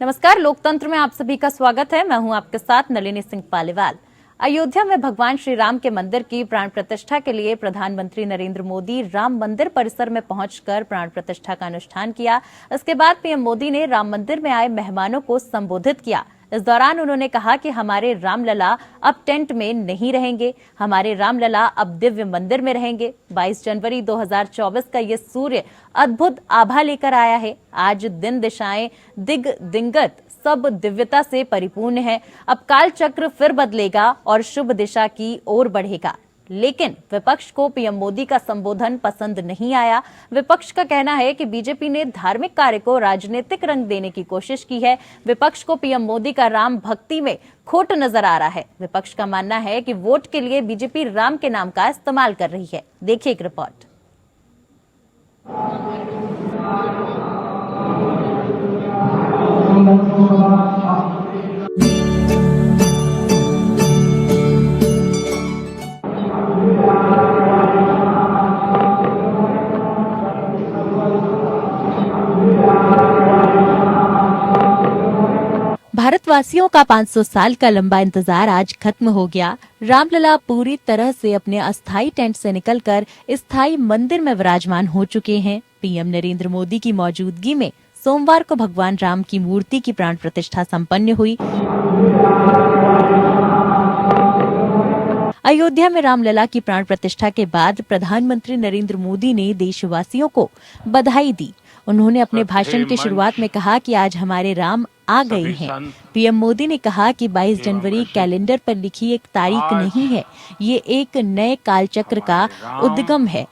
नमस्कार, लोकतंत्र में आप सभी का स्वागत है। मैं हूं आपके साथ नलिनी सिंह पालीवाल। अयोध्या में भगवान श्री राम के मंदिर की प्राण प्रतिष्ठा के लिए प्रधानमंत्री नरेंद्र मोदी राम मंदिर परिसर में पहुंचकर प्राण प्रतिष्ठा का अनुष्ठान किया। इसके बाद पीएम मोदी ने राम मंदिर में आए मेहमानों को संबोधित किया। इस दौरान उन्होंने कहा कि हमारे रामलला अब टेंट में नहीं रहेंगे, हमारे रामलला अब दिव्य मंदिर में रहेंगे। 22 जनवरी 2024 का ये सूर्य अद्भुत आभा लेकर आया है। आज दिन दिशाएं दिगंत सब दिव्यता से परिपूर्ण है। अब काल चक्र फिर बदलेगा और शुभ दिशा की ओर बढ़ेगा। लेकिन विपक्ष को पीएम मोदी का संबोधन पसंद नहीं आया। विपक्ष का कहना है कि बीजेपी ने धार्मिक कार्य को राजनीतिक रंग देने की कोशिश की है। विपक्ष को पीएम मोदी का राम भक्ति में खोट नजर आ रहा है। विपक्ष का मानना है कि वोट के लिए बीजेपी राम के नाम का इस्तेमाल कर रही है। देखिए एक रिपोर्ट। भारतवासियों का 500 साल का लंबा इंतजार आज खत्म हो गया। रामलला पूरी तरह से अपने अस्थायी टेंट से निकलकर स्थायी मंदिर में विराजमान हो चुके हैं। पीएम नरेंद्र मोदी की मौजूदगी में सोमवार को भगवान राम की मूर्ति की प्राण प्रतिष्ठा संपन्न हुई। अयोध्या में रामलला की प्राण प्रतिष्ठा के बाद प्रधानमंत्री नरेंद्र मोदी ने देशवासियों को बधाई दी। उन्होंने अपने भाषण की शुरुआत में कहा कि आज हमारे राम आ गए हैं। पीएम मोदी ने कहा कि 22 जनवरी कैलेंडर पर लिखी एक तारीख नहीं है, ये एक नए कालचक्र का उद्गम है।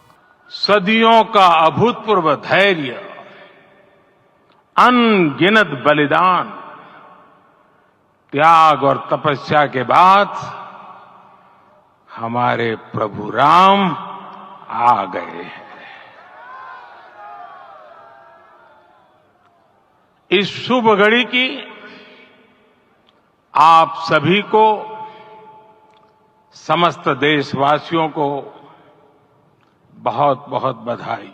सदियों का अभूतपूर्व धैर्य, अनगिनत बलिदान, त्याग और तपस्या के बाद हमारे प्रभु राम आ गए हैं। इस शुभ घड़ी की आप सभी को, समस्त देशवासियों को बहुत बहुत बधाई।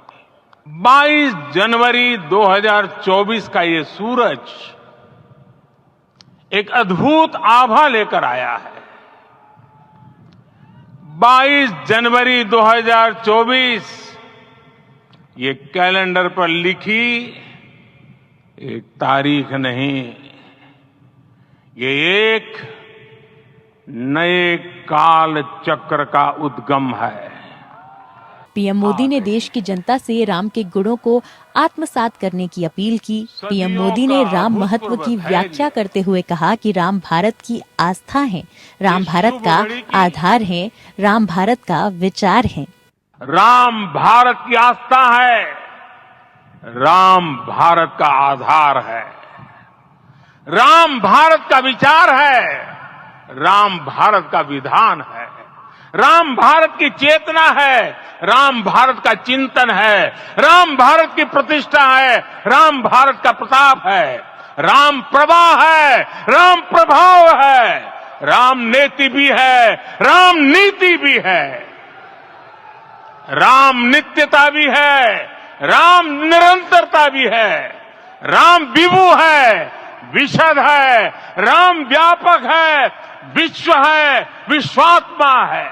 22 जनवरी 2024 का ये सूरज एक अद्भुत आभा लेकर आया है। 22 जनवरी 2024 ये कैलेंडर पर लिखी एक तारीख नहीं, ये एक नए काल चक्र का उद्गम है। पीएम मोदी ने देश की जनता से राम के गुणों को आत्मसात करने की अपील की। पीएम मोदी ने राम महत्व की व्याख्या करते हुए कहा कि राम भारत की आस्था है, राम भारत का आधार है, राम भारत का विचार है। राम भारत की आस्था है, राम भारत का आधार है, राम भारत का विचार है, राम भारत का विधान है, राम भारत की चेतना है, राम भारत का चिंतन है, राम भारत की प्रतिष्ठा है, राम भारत का प्रताप है, राम प्रवाह है, राम प्रभाव है, राम नेति भी है, राम नीति भी है, राम नित्यता भी है, राम निरंतरता भी है, राम विभु है, विशद है, राम व्यापक है, विश्व है, विश्वात्मा है।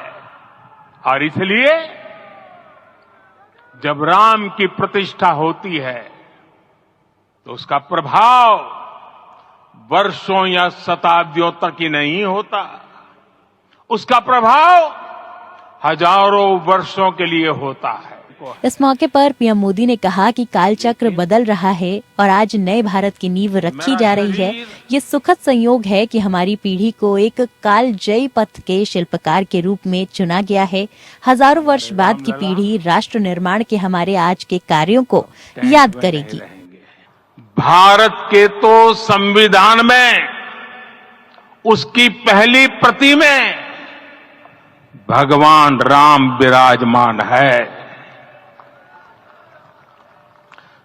और इसलिए जब राम की प्रतिष्ठा होती है तो उसका प्रभाव वर्षों या शताब्दियों तक ही नहीं होता, उसका प्रभाव हजारों वर्षों के लिए होता है। इस मौके पर पीएम मोदी ने कहा कि कालचक्र बदल रहा है और आज नए भारत की नींव रखी जा रही है। ये सुखद संयोग है कि हमारी पीढ़ी को एक कालजयी पथ के शिल्पकार के रूप में चुना गया है। हजारों वर्ष बाद की पीढ़ी राष्ट्र निर्माण के हमारे आज के कार्यों को याद करेगी। भारत के तो संविधान में उसकी पहली प्रति में भगवान राम विराजमान है।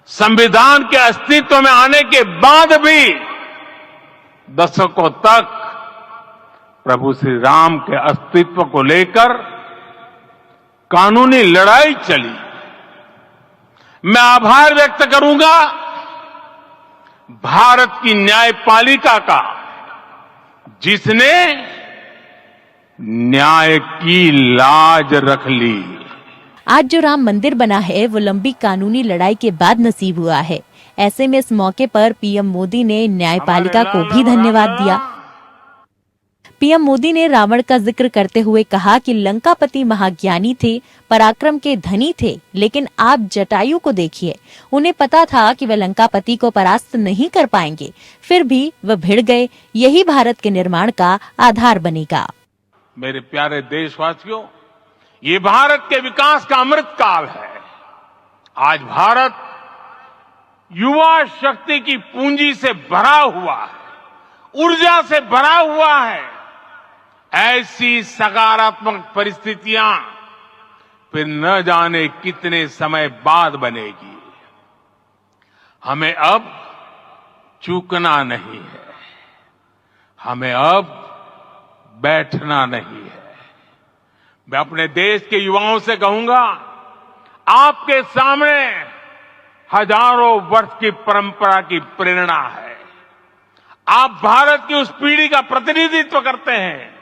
संविधान के अस्तित्व में आने के बाद भी दशकों तक प्रभु श्री राम के अस्तित्व को लेकर कानूनी लड़ाई चली। मैं आभार व्यक्त करूंगा भारत की न्यायपालिका का, जिसने न्याय की लाज रख ली। आज जो राम मंदिर बना है वो लंबी कानूनी लड़ाई के बाद नसीब हुआ है। ऐसे में इस मौके पर पीएम मोदी ने न्यायपालिका को भी धन्यवाद दिया। पीएम मोदी ने रावण का जिक्र करते हुए कहा कि लंकापति महाज्ञानी थे, पराक्रम के धनी थे, लेकिन आप जटायु को देखिए, उन्हें पता था कि वे लंकापति को परास्त नहीं कर पाएंगे, फिर भी वह भिड़ गए। यही भारत के निर्माण का आधार बनेगा। मेरे प्यारे देशवासियों, ये भारत के विकास का अमृत काल है। आज भारत युवा शक्ति की पूंजी से भरा हुआ है, ऊर्जा से भरा हुआ है। ऐसी सकारात्मक परिस्थितियां फिर न जाने कितने समय बाद बनेगी। हमें अब चूकना नहीं है, हमें अब बैठना नहीं है। मैं अपने देश के युवाओं से कहूंगा, आपके सामने हजारों वर्ष की परंपरा की प्रेरणा है। आप भारत की उस पीढ़ी का प्रतिनिधित्व करते हैं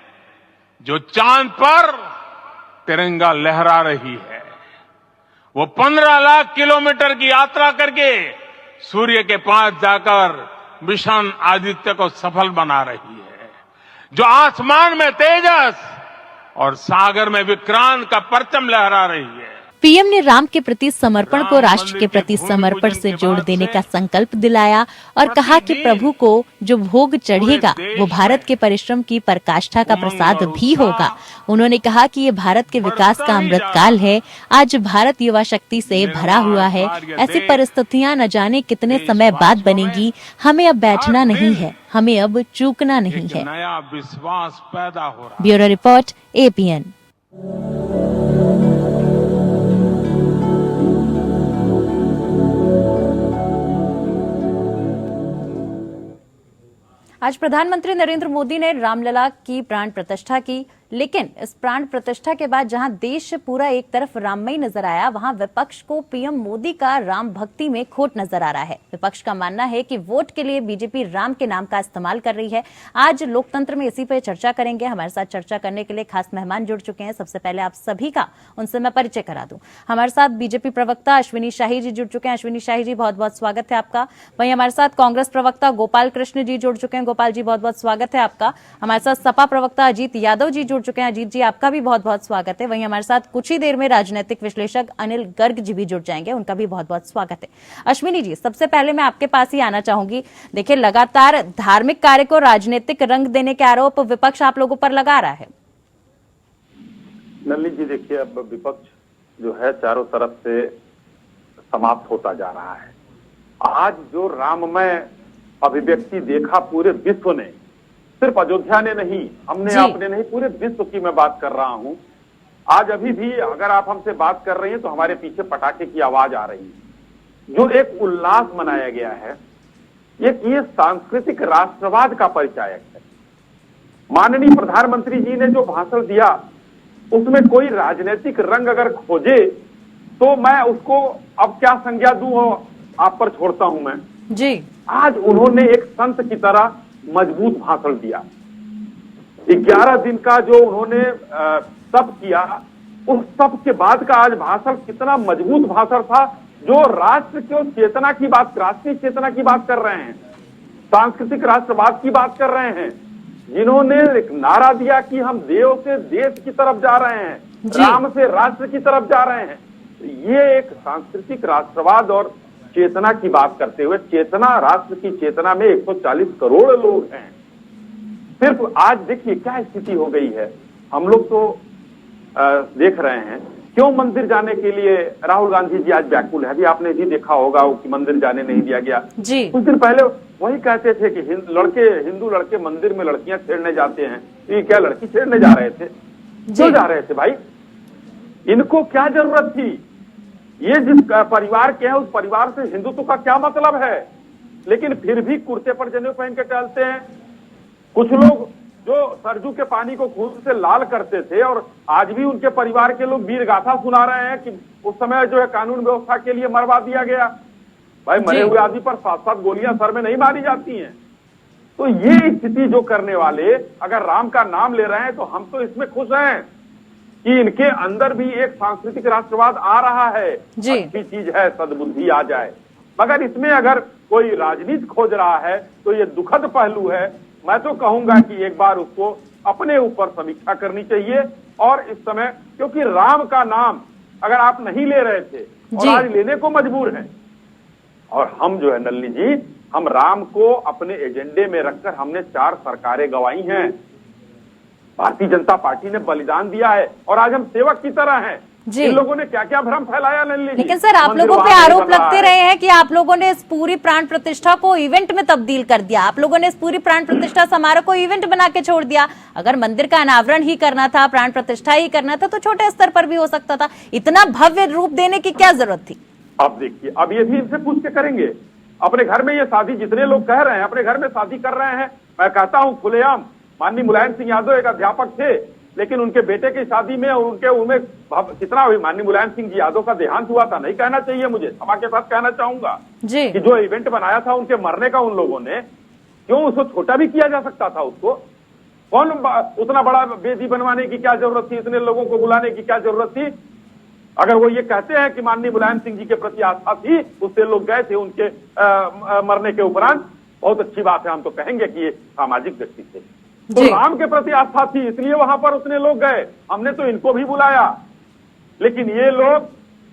जो चांद पर तिरंगा लहरा रही है। वो 15 लाख किलोमीटर की यात्रा करके सूर्य के पास जाकर मिशन आदित्य को सफल बना रही है, जो आसमान में तेजस और सागर में विक्रांत का परचम लहरा रही है। पीएम ने राम के प्रति समर्पण को राष्ट्र के प्रति समर्पण से जोड़ देने का संकल्प दिलाया और कहा कि प्रभु को जो भोग चढ़ेगा वो भारत के परिश्रम की पराकाष्ठा का प्रसाद भी होगा। उन्होंने कहा कि ये भारत के विकास का अमृत काल है। आज भारत युवा शक्ति से भरा हुआ है। ऐसी परिस्थितियां न जाने कितने समय बाद बनेगी। हमें अब बैठना नहीं है, हमें अब चूकना नहीं है। नया विश्वास पैदा हो रहा है। Bureau report, APN। आज प्रधानमंत्री नरेंद्र मोदी ने रामलला की प्राण प्रतिष्ठा की, लेकिन इस प्राण प्रतिष्ठा के बाद जहां देश पूरा एक तरफ राममय नजर आया, वहां विपक्ष को पीएम मोदी का राम भक्ति में खोट नजर आ रहा है। विपक्ष का मानना है कि वोट के लिए बीजेपी राम के नाम का इस्तेमाल कर रही है। आज लोकतंत्र में इसी पर चर्चा करेंगे। हमारे साथ चर्चा करने के लिए खास मेहमान जुड़ चुके हैं। सबसे पहले आप सभी का उनसे मैं परिचय करा दूं। हमारे साथ बीजेपी प्रवक्ता अश्विनी शाही जी जुड़ चुके हैं। अश्विनी शाही जी, बहुत बहुत स्वागत है आपका। वहीं हमारे साथ कांग्रेस प्रवक्ता गोपाल कृष्ण जी जुड़ चुके हैं। गोपाल जी, बहुत बहुत स्वागत है आपका। हमारे साथ सपा प्रवक्ता अजीत यादव जी जुड़ चुके हैं। अजीत जी, आपका भी बहुत बहुत स्वागत है। वहीं हमारे साथ कुछ ही देर में राजनीतिक विश्लेषक अनिल गर्ग जी भी जुड़ जाएंगे, उनका भी बहुत बहुत स्वागत है। अश्विनी जी, सबसे पहले मैं आपके पास ही आना चाहूंगी। देखिए, लगातार धार्मिक कार्य को राजनीतिक रंग देने के आरोप विपक्ष आप लोगों पर लगा रहा है। नलिनी जी, देखिए, अब विपक्ष जो है चारों तरफ से समाप्त होता जा रहा है। आज जो राममय अभिव्यक्ति देखा पूरे विश्व ने, सिर्फ अयोध्या ने नहीं, हमने आपने नहीं, पूरे विश्व की मैं बात कर रहा हूं। आज अभी भी अगर आप हमसे बात कर रही हैं तो हमारे पीछे पटाखे की आवाज आ रही है। जो एक उल्लास मनाया गया है, ये सांस्कृतिक राष्ट्रवाद का परिचायक है। माननीय प्रधानमंत्री जी ने जो भाषण दिया उसमें कोई राजनीतिक रंग अगर खोजे तो मैं उसको अब क्या संज्ञा दूं, आप पर छोड़ता हूं मैं जी। आज उन्होंने एक संत की तरह मजबूत भाषण दिया। 11 दिन का जो उन्होंने तप किया, उस तप के बाद का आज भाषण कितना मजबूत भाषण था, जो राष्ट्र की चेतना की बात, राष्ट्रीय चेतना की बात कर रहे हैं, सांस्कृतिक राष्ट्रवाद की बात कर रहे हैं, जिन्होंने एक नारा दिया कि हम देव से देश की तरफ जा रहे हैं, राम से राष्ट्र की तरफ जा रहे हैं। ये एक सांस्कृतिक राष्ट्रवाद और चेतना की बात करते हुए, चेतना, राष्ट्र की चेतना में 140 करोड़ लोग हैं। सिर्फ आज देखिए क्या स्थिति हो गई है। हम लोग तो देख रहे हैं क्यों मंदिर जाने के लिए राहुल गांधी जी आज व्याकुल है। अभी आपने भी देखा होगा कि मंदिर जाने नहीं दिया गया जी। कुछ दिन पहले वही कहते थे कि हिंदू लड़के मंदिर में लड़कियां छेड़ने जाते हैं। ये क्या लड़की छेड़ने जा रहे थे? क्यों जा रहे थे भाई? इनको क्या जरूरत थी? ये जिस परिवार के हैं उस परिवार से हिंदुत्व का क्या मतलब है? लेकिन फिर भी कुर्ते पर जनेऊ पहन के टहलते हैं। कुछ लोग जो सरजू के पानी को खून से लाल करते थे और आज भी उनके परिवार के लोग वीर गाथा सुना रहे हैं कि उस समय जो है कानून व्यवस्था के लिए मरवा दिया गया। भाई मरे हुए आदमी पर 7-7 गोलियां सर में नहीं मारी जाती हैं। तो ये स्थिति जो करने वाले अगर राम का नाम ले रहे हैं तो हम तो इसमें खुश हैं कि इनके अंदर भी एक सांस्कृतिक राष्ट्रवाद आ रहा है। अच्छी चीज है, सद्बुद्धि आ जाए, मगर इसमें अगर कोई राजनीति खोज रहा है तो ये दुखद पहलू है। मैं तो कहूंगा कि एक बार उसको अपने ऊपर समीक्षा करनी चाहिए। और इस समय क्योंकि राम का नाम अगर आप नहीं ले रहे थे और आज लेने को मजबूर हैं, और हम जो है नलिनी जी, हम राम को अपने एजेंडे में रखकर हमने 4 सरकारें गंवाई हैं। भारतीय जनता पार्टी ने बलिदान दिया है और आज हम सेवक की तरह हैं। इन लोगों ने क्या क्या भ्रम फैलाया नलिनी जी। लेकिन सर आप लोगों पे आरोप लगते रहे हैं कि आप लोगों ने इस पूरी प्राण प्रतिष्ठा को इवेंट में तब्दील कर दिया। आप लोगों ने इस पूरी प्राण प्रतिष्ठा समारोह को इवेंट बना के छोड़ दिया। अगर मंदिर का अनावरण ही करना था, प्राण प्रतिष्ठा ही करना था, तो छोटे स्तर पर भी हो सकता था। इतना भव्य रूप देने की क्या जरूरत थी? अब देखिए, अब ये भी इनसे पूछ के करेंगे। अपने घर में ये शादी, जितने लोग कह रहे हैं अपने घर में शादी कर रहे हैं, मैं कहता हूं खुलेआम, माननीय मुलायम सिंह यादव एक अध्यापक थे, लेकिन उनके बेटे की शादी में उनमें कितना हुई। माननीय मुलायम सिंह जी यादव का देहांत हुआ था, नहीं कहना चाहिए मुझे, क्षमा के साथ कहना चाहूंगा कि जो इवेंट बनाया था उनके मरने का उन लोगों ने, क्यों उसको छोटा भी किया जा सकता था? उसको कौन उतना बड़ा वेदी बनवाने की क्या जरूरत थी? इतने लोगों को बुलाने की क्या जरूरत थी? अगर वो ये कहते हैं कि माननीय मुलायम सिंह जी के प्रति आस्था थी, उससे लोग गए थे उनके मरने के उपरांत, बहुत अच्छी बात है, हम तो कहेंगे कि ये सामाजिक व्यक्ति थे। तो राम के प्रति आस्था थी, इसलिए वहां पर उतने लोग गए। हमने तो इनको भी बुलाया, लेकिन ये लोग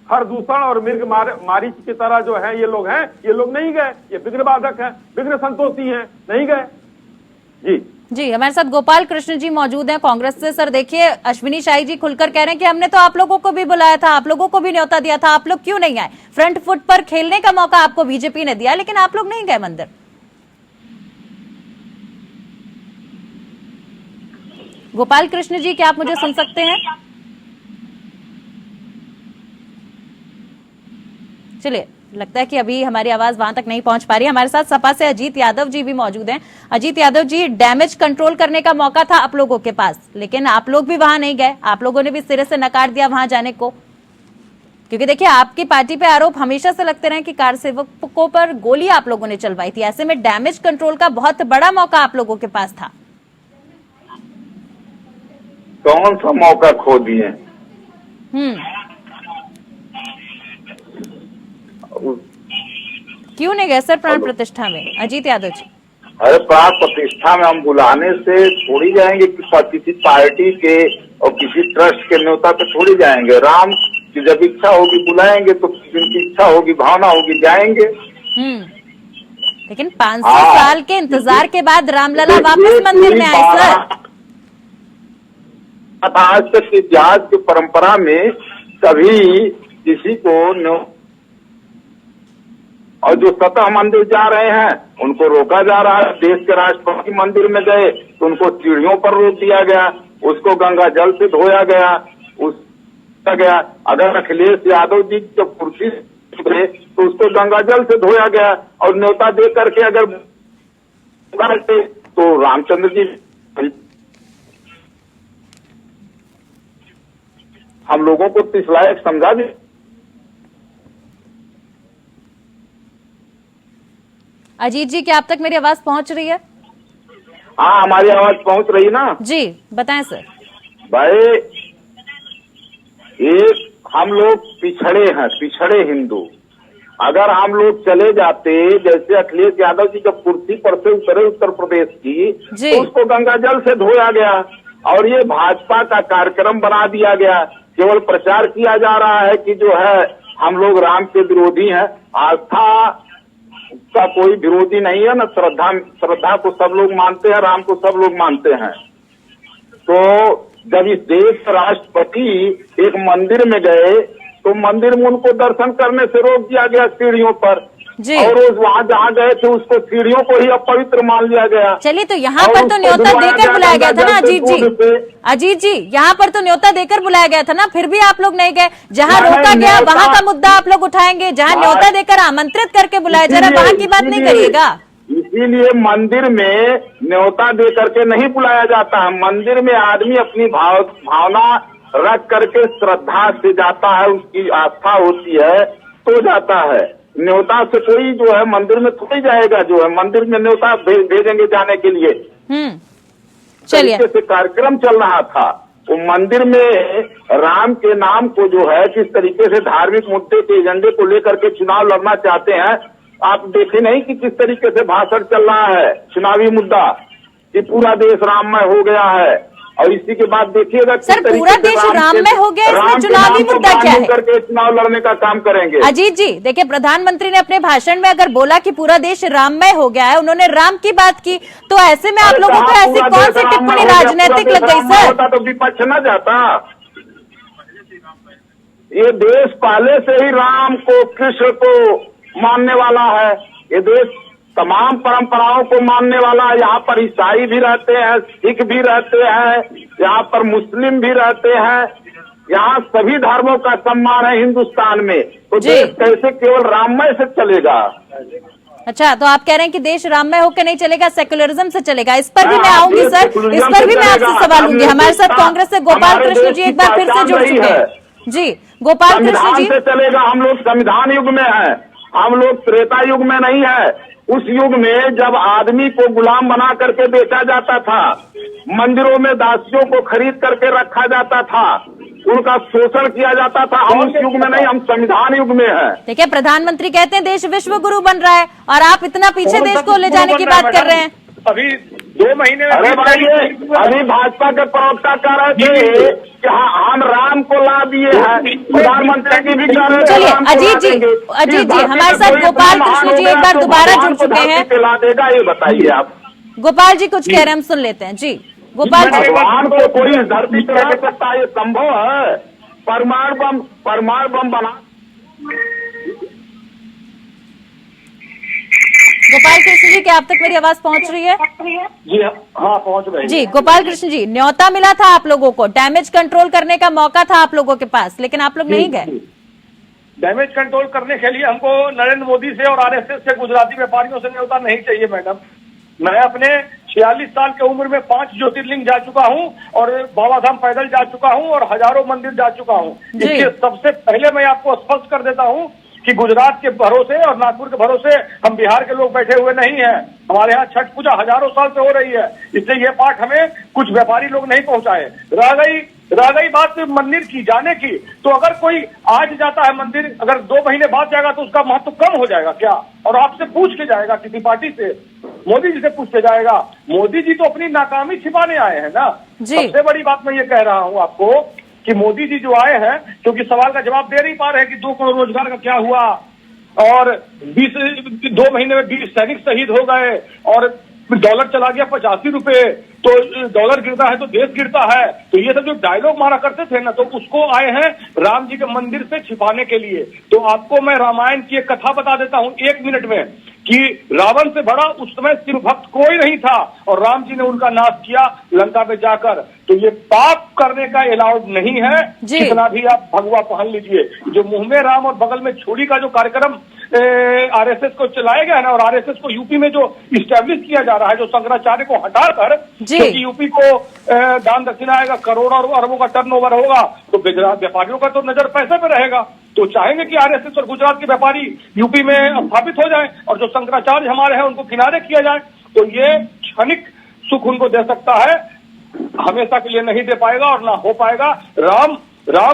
हरदूषण और मृग मारीच की तरह जो है ये लोग हैं, ये लोग नहीं गए। ये विघ्न बाधक हैं, विघ्न संतोषी हैं, नहीं गए। जी हमारे साथ गोपाल कृष्ण जी मौजूद हैं कांग्रेस से। सर देखिए, अश्विनी शाही जी खुलकर कह रहे हैं कि हमने तो आप लोगों को भी बुलाया था, आप लोगों को भी न्योता दिया था, आप लोग क्यों नहीं आए? फ्रंट फुट पर खेलने का मौका आपको बीजेपी ने दिया, लेकिन आप लोग नहीं गए मंदिर। गोपाल कृष्ण जी, क्या आप मुझे सुन सकते हैं? चलिए, लगता है कि अभी हमारी आवाज वहां तक नहीं पहुंच पा रही है। हमारे साथ सपा से अजीत यादव जी भी मौजूद हैं। अजीत यादव जी, डैमेज कंट्रोल करने का मौका था आप लोगों के पास, लेकिन आप लोग भी वहां नहीं गए। आप लोगों ने भी सिरे से नकार दिया वहां जाने को, क्योंकि देखिए आपकी पार्टी पे आरोप हमेशा से लगते रहे कि कार सेवकों पर गोली आप लोगों ने चलवाई थी। ऐसे में डैमेज कंट्रोल का बहुत बड़ा मौका आप लोगों के पास था। कौन सा मौका खो दिए? क्यों नहीं गए सर प्राण प्रतिष्ठा में, अजीत यादव जी? अरे प्राण प्रतिष्ठा में हम बुलाने से थोड़ी जाएंगे, किसी पार्टी के और किसी ट्रस्ट के न्योता पे थोड़ी जाएंगे। राम की जब इच्छा होगी बुलाएंगे, तो जिनकी इच्छा होगी, भावना होगी, जाएंगे। लेकिन 500 साल के इंतजार के बाद रामलला वापस मंदिर में आए सर। आज तक इतिहास की परंपरा में कभी किसी को और जो सतह मंदिर जा रहे हैं उनको रोका जा रहा है। देश के राष्ट्रपति मंदिर में गए तो उनको सीढ़ियों पर रोक दिया गया, उसको गंगा जल से धोया गया, गया। अगर अखिलेश यादव जी जब कुर्सी गए तो उसको गंगा जल से धोया गया और न्योता दे करके अगर तो रामचंद्र जी हम लोगों को इस लायक समझा दी। अजीत जी, क्या आप तक मेरी आवाज पहुंच रही है? हाँ, हमारी आवाज पहुंच रही है ना जी, बताएं सर। भाई, एक हम लोग पिछड़े हैं, पिछड़े हिंदू। अगर हम लोग चले जाते, जैसे अखिलेश यादव जी जब कुर्सी पर से उतरे उत्तर प्रदेश की, तो उसको गंगा जल से धोया गया और ये भाजपा का कार्यक्रम बना दिया गया। केवल प्रचार किया जा रहा है कि जो है हम लोग राम के विरोधी हैं। आस्था का कोई विरोधी नहीं है ना, श्रद्धा को सब लोग मानते हैं, राम को सब लोग मानते हैं। तो जब इस देश के राष्ट्रपति एक मंदिर में गए तो मंदिर में उनको दर्शन करने से रोक दिया गया सीढ़ियों पर, और वहाँ जहाँ गए थे उसको सीढ़ियों को ही अपवित्र मान लिया गया। चलिए, तो यहाँ पर तो न्योता देकर बुलाया गया था ना अजीत जी। अजीत जी, यहाँ पर तो न्योता देकर बुलाया गया था ना, फिर भी आप लोग नहीं गए। जहाँ रोका गया वहाँ का मुद्दा आप लोग उठाएंगे, जहाँ न्योता देकर आमंत्रित करके बुलाया जा रहा है वहाँ की बात नहीं करिएगा। इसीलिए मंदिर में न्योता दे करके नहीं बुलाया जाता है। मंदिर में आदमी अपनी भावना रख करके श्रद्धा से जाता है, उसकी आस्था होती है तो जाता है। न्योता से कोई जो है मंदिर में थोड़ी जाएगा, जो है मंदिर में न्योता भेजेंगे जाने के लिए। चलिए, तरीके से कार्यक्रम चल रहा था। वो मंदिर में राम के नाम को जो है किस तरीके से धार्मिक मुद्दे के एजेंडे को लेकर के चुनाव लड़ना चाहते हैं। आप देखे नहीं कि किस तरीके से भाषण चल रहा है, चुनावी मुद्दा कि पूरा देश राममय हो गया है। और इसी के बाद देखिएगा सर, पूरा देश राममय हो गया, इसमें चुनावी मुद्दा क्या है? करके चुनाव लड़ने का काम करेंगे। अजीत जी, देखिए प्रधानमंत्री ने अपने भाषण में अगर बोला कि पूरा देश राममय हो गया है, उन्होंने राम की बात की, तो ऐसे में आप लोगों को ऐसी कौन सी टिप्पणी राजनीतिक लग गई सर? तो विपक्ष न जाता। ये देश पहले से ही राम को, कृष्ण को मानने वाला है। ये देश तमाम परंपराओं को मानने वाला है। यहाँ पर ईसाई भी रहते हैं, सिख भी रहते हैं, यहाँ पर मुस्लिम भी रहते हैं। यहाँ सभी धर्मों का सम्मान है हिंदुस्तान में। तो देश कैसे केवल राममय से चलेगा? अच्छा, तो आप कह रहे हैं कि देश राममय होकर नहीं चलेगा, सेक्युलरिज्म से चलेगा। इस पर भी मैं आऊंगी सर, इस पर भी मैं आपसे सवाल लूंगी। हमारे साथ कांग्रेस से गोपाल कृष्ण जी एक बार फिर से जुड़ चुके हैं। जी, गोपाल कृष्ण जी। चलेगा, हम लोग संविधान युग में है, हम लोग त्रेता युग में नहीं है। उस युग में जब आदमी को गुलाम बना करके बेचा जाता था, मंदिरों में दासियों को खरीद करके रखा जाता था, उनका शोषण किया जाता था। हम उस युग में नहीं, हम संविधान युग में हैं। देखिए, प्रधानमंत्री कहते हैं देश विश्व गुरु बन रहा है और आप इतना पीछे देश को ले जाने की बात कर रहे हैं। अभी 2 महीने अरे भाई, अभी भाजपा के प्रवक्ता कह रहे थे कि हम राम को ला दिए हैं, प्रधानमंत्री जी भी कह रहे थे। चलिए अजीत जी हमारे साथ गोपाल कृष्ण जी एक बार दोबारा जुड़ चुके हैं। ला देगा, ये बताइए आप। गोपाल जी कुछ कह रहे हैं, हम सुन लेते हैं। जी गोपाल जी। भगवान को कोई इस धरती पर रख सकता है? ये संभव है? परमाणु बम बना। गोपाल कृष्ण जी, क्या आप तक मेरी आवाज पहुंच रही है? जी हाँ, पहुंच रही है। जी गोपाल कृष्ण जी, न्योता मिला था आप लोगों को, डैमेज कंट्रोल करने का मौका था आप लोगों के पास, लेकिन आप लोग नहीं गए। डैमेज कंट्रोल करने के लिए हमको नरेंद्र मोदी से और आरएसएस से, गुजराती व्यापारियों से न्योता नहीं चाहिए मैडम। मैं अपने 46 साल की उम्र में 5 ज्योतिर्लिंग जा चुका हूं और बाबाधाम पैदल जा चुका हूं और हजारों मंदिर जा चुका हूं। इसके सबसे पहले मैं आपको स्पष्ट कर देता हूं कि गुजरात के भरोसे और नागपुर के भरोसे हम बिहार के लोग बैठे हुए नहीं हैं। हमारे यहाँ छठ पूजा हजारों साल से हो रही है, इसलिए ये पाठ हमें कुछ व्यापारी लोग नहीं पहुंचाए। रह गई बात मंदिर की जाने की, तो अगर कोई आज जाता है मंदिर, अगर 2 महीने बाद जाएगा तो उसका महत्व कम हो जाएगा क्या? और आपसे पूछ के जाएगा, किसी पार्टी से, मोदी जी से पूछ के जाएगा। मोदी जी तो अपनी नाकामी छिपाने आए हैं ना। सबसे बड़ी बात मैं ये कह रहा हूँ आपको कि मोदी जी जो आए हैं, क्योंकि सवाल का जवाब दे नहीं पा रहे हैं कि 2 करोड़ रोजगार का क्या हुआ, और 2 महीने में 20 सैनिक शहीद हो गए, और डॉलर चला गया 85 रुपए, तो डॉलर गिरता है तो देश गिरता है। तो ये सब जो डायलॉग मारा करते थे ना, तो उसको आए हैं राम जी के मंदिर से छिपाने के लिए। तो आपको मैं रामायण की एक कथा बता देता हूं 1 मिनट में, कि रावण से बड़ा उस समय शिव भक्त कोई नहीं था और राम जी ने उनका नाश किया लंका में जाकर। तो ये पाप करने का अलाउड नहीं है, कितना भी आप भगवा पहन लीजिए। जो मुंह में राम और बगल में छुरी का जो कार्यक्रम आरएसएस को चलाया गया है ना, और आरएसएस को यूपी में जो इस्टेब्लिश किया जा रहा है, जो शंकराचार्य को हटाकर, क्योंकि यूपी को दान दक्षिणा आएगा, करोड़ों और अरबों का टर्नओवर होगा, तो गुजरात व्यापारियों का तो नजर पैसे पे रहेगा। तो चाहेंगे कि आरएसएस और गुजरात के व्यापारी यूपी में स्थापित हो जाएं और जो शंकराचार्य हमारे हैं उनको किनारे किया जाए। तो ये क्षणिक सुख उनको दे सकता है, हमेशा के लिए नहीं दे पाएगा और ना हो पाएगा। राम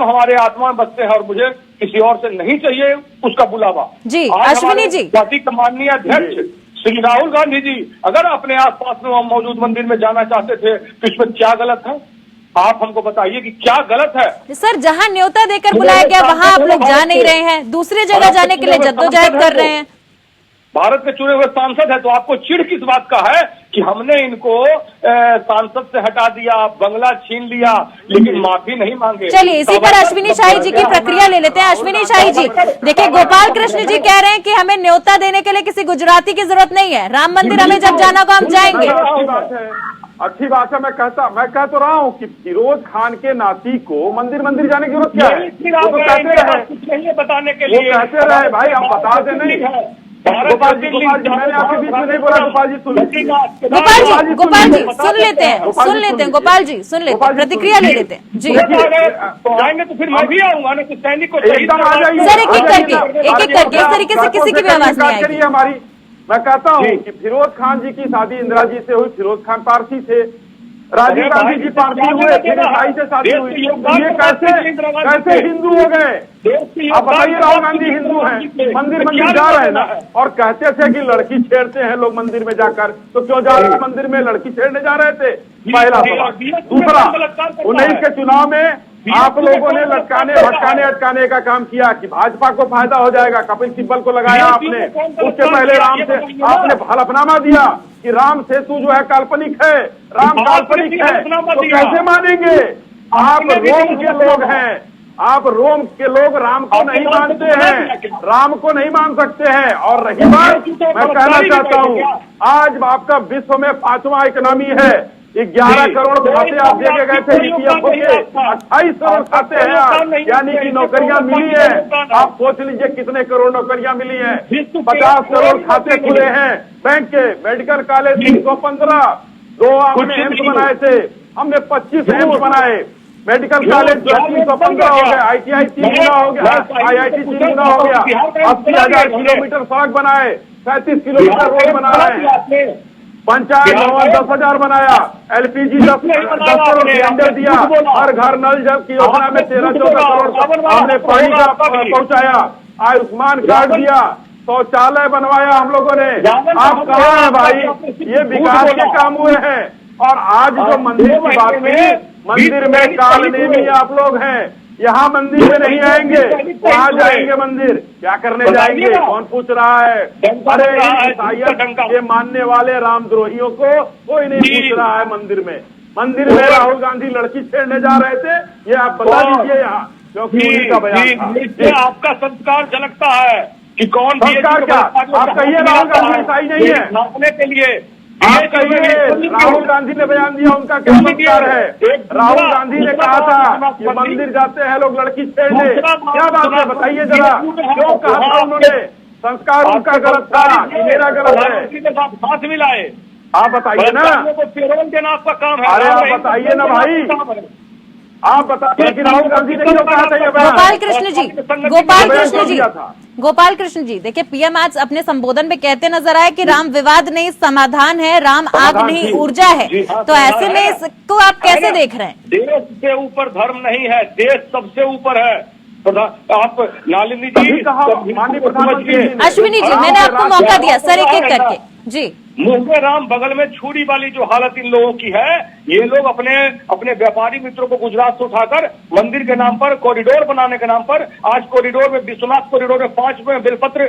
हमारे आत्मा में बसते हैं और मुझे किसी और से नहीं चाहिए उसका बुलावा। जी अश्विनी जी, पार्टी के माननीय अध्यक्ष श्री राहुल गांधी जी अगर अपने आसपास में मौजूद मंदिर में जाना चाहते थे तो इसमें क्या गलत है? आप हमको बताइए कि क्या गलत है। सर, जहां न्योता देकर बुलाया गया वहां आप लोग जा नहीं रहे हैं, दूसरी जगह जाने के लिए जद्दोजहद कर रहे हैं। भारत के चुने हुए सांसद है, तो आपको चिढ़ किस बात का है कि हमने इनको सांसद से हटा दिया, बंगला छीन लिया, लेकिन माफी नहीं मांगे। चलिए इसी पर अश्विनी शाही जी की प्रक्रिया ले लेते हैं। अश्विनी शाही जी, देखिए गोपाल कृष्ण जी कह रहे हैं कि हमें न्योता देने के लिए किसी गुजराती की जरूरत नहीं है, राम मंदिर हमें जब जाना होगा हम जाएंगे। अच्छी बात है, मैं कह तो रहा हूँ कि फिरोज खान के नाती को मंदिर जाने की जरूरत क्या है? बताने के लिए कहते रहे भाई, हम बता दे नहीं। गोपाल जी मैंने आपके बीच में नहीं बोला। गोपाल जी सुन लीजिए। गोपाल जी सुन लेते हैं गोपाल जी सुन लेते हैं, प्रतिक्रिया ले लेते हैं जी। जाएंगे तो फिर मैं भी आऊंगा ना, कि सैनिक को एकदम आ जाइए सर, एक एक करके इस तरीके से किसी की भी आवाज नहीं आएगी। हमारी मैं कहता हूँ कि फिरोज खान जी की शादी इंदिरा जी से हुई, फिरोज खान पारसी थे, राजीव गांधी जी पारसी हुए, फिर ईसाई से शादी हुई, ये कैसे हिंदू हो गए? आप बताइए, राहुल गांधी हिंदू हैं, मंदिर जा रहे हैं ना, और कहते थे कि लड़की छेड़ते हैं लोग मंदिर में जाकर, तो क्यों जा रहे हैं मंदिर में? लड़की छेड़ने जा रहे थे, पहला सवाल। दूसरा, 19 के चुनाव में आप लोगों ने लटकाने भटकाने अटकाने का काम किया कि भाजपा को फायदा हो जाएगा, कपिल सिब्बल को लगाया आपने। उससे पहले राम से आपने हलफनामा दिया कि राम सेतु जो है काल्पनिक है, राम काल्पनिक है, तो कैसे मानेंगे? आप रोम के लोग हैं, आप रोम के लोग राम को नहीं मानते हैं, राम को नहीं मान सकते हैं। और रही बात, मैं कहना चाहता हूँ, आज आपका विश्व में 5वां इकोनॉमी है, 11 करोड़ खाते आप देके गए थे EPFO के, 28 करोड़ खाते हैं आप, यानी कि नौकरियां मिली है। आप सोच लीजिए कितने करोड़ नौकरियां मिली हैं। 50 करोड़ खाते खुले हैं बैंक के, मेडिकल कॉलेज 315, 2 हमने एम्स बनाए थे, हमने 25 एम्स बनाए, मेडिकल कॉलेज 315 हो गया, ITI 3 गुना हो गया, IIT 3 गुना हो गया, 80,000 किलोमीटर सड़क बनाए, 37 किलोमीटर रोड बनाए, पंचायत भवन 10,000 बनाया, LPG 10 करोड़ सिलेंडर दिया, हर घर नल जल की योजना में 13-14 करोड़ हमने पानी का पहुंचाया, आयुष्मान कार्ड दिया, शौचालय बनवाया हम लोगों ने। आप कहाँ हैं भाई? ये विकास के काम हुए हैं। और आज जो मंदिर की बात हुई, मंदिर में कालनेमी आप लोग हैं, यहाँ मंदिर में नहीं आएंगे, वहाँ जाएंगे मंदिर, क्या करने जाएंगे? कौन पूछ रहा है? अरे ईसाइयत के मानने वाले रामद्रोहियों को कोई नहीं पूछ रहा है मंदिर में। मंदिर में राहुल गांधी लड़की छेड़ने जा रहे थे, ये आप बता दीजिए यहाँ, क्योंकि उन्हीं का बयान था। आपका संस्कार झलकता है कि कौन संस्कार क्या? आप कहिए राहुल गांधी ईसाई नहीं है, नापने के लिए आप कहिए राहुल गांधी ने बयान दिया, उनका क्या संस्कार है? राहुल गांधी ने कहा था कि मंदिर जाते हैं लोग लड़की छेड़ने, क्या बात है बताइए जरा, क्यों कहा था उन्होंने? संस्कार उनका गलत था कि मेरा गलत है? साथ मिलाए, आप बताइए ना, पेरोल देना आपका काम है। अरे आप बताइए ना भाई, आप बताइए कि राहुल गांधी ने क्यों कहा था ये बयान? गोपाल कृष्ण जी देखिए, PM आज अपने संबोधन में कहते नजर आए कि राम विवाद नहीं समाधान है, राम आग नहीं ऊर्जा है, तो ऐसे में इसको आप कैसे देख रहे हैं? देश से ऊपर धर्म नहीं है, देश सबसे ऊपर है। आप नलिनी जी, माननीय प्रधानमंत्री अश्विनी जी, मैंने आपको मौका दिया सर, एक एक करके जी। मुंह में राम बगल में छुरी वाली जो हालत इन लोगों की है, ये लोग अपने व्यापारी मित्रों को गुजरात से उठाकर मंदिर के नाम पर, कॉरिडोर बनाने के नाम पर, आज कॉरिडोर में, विश्वनाथ कॉरिडोर में 5 बेलपत्र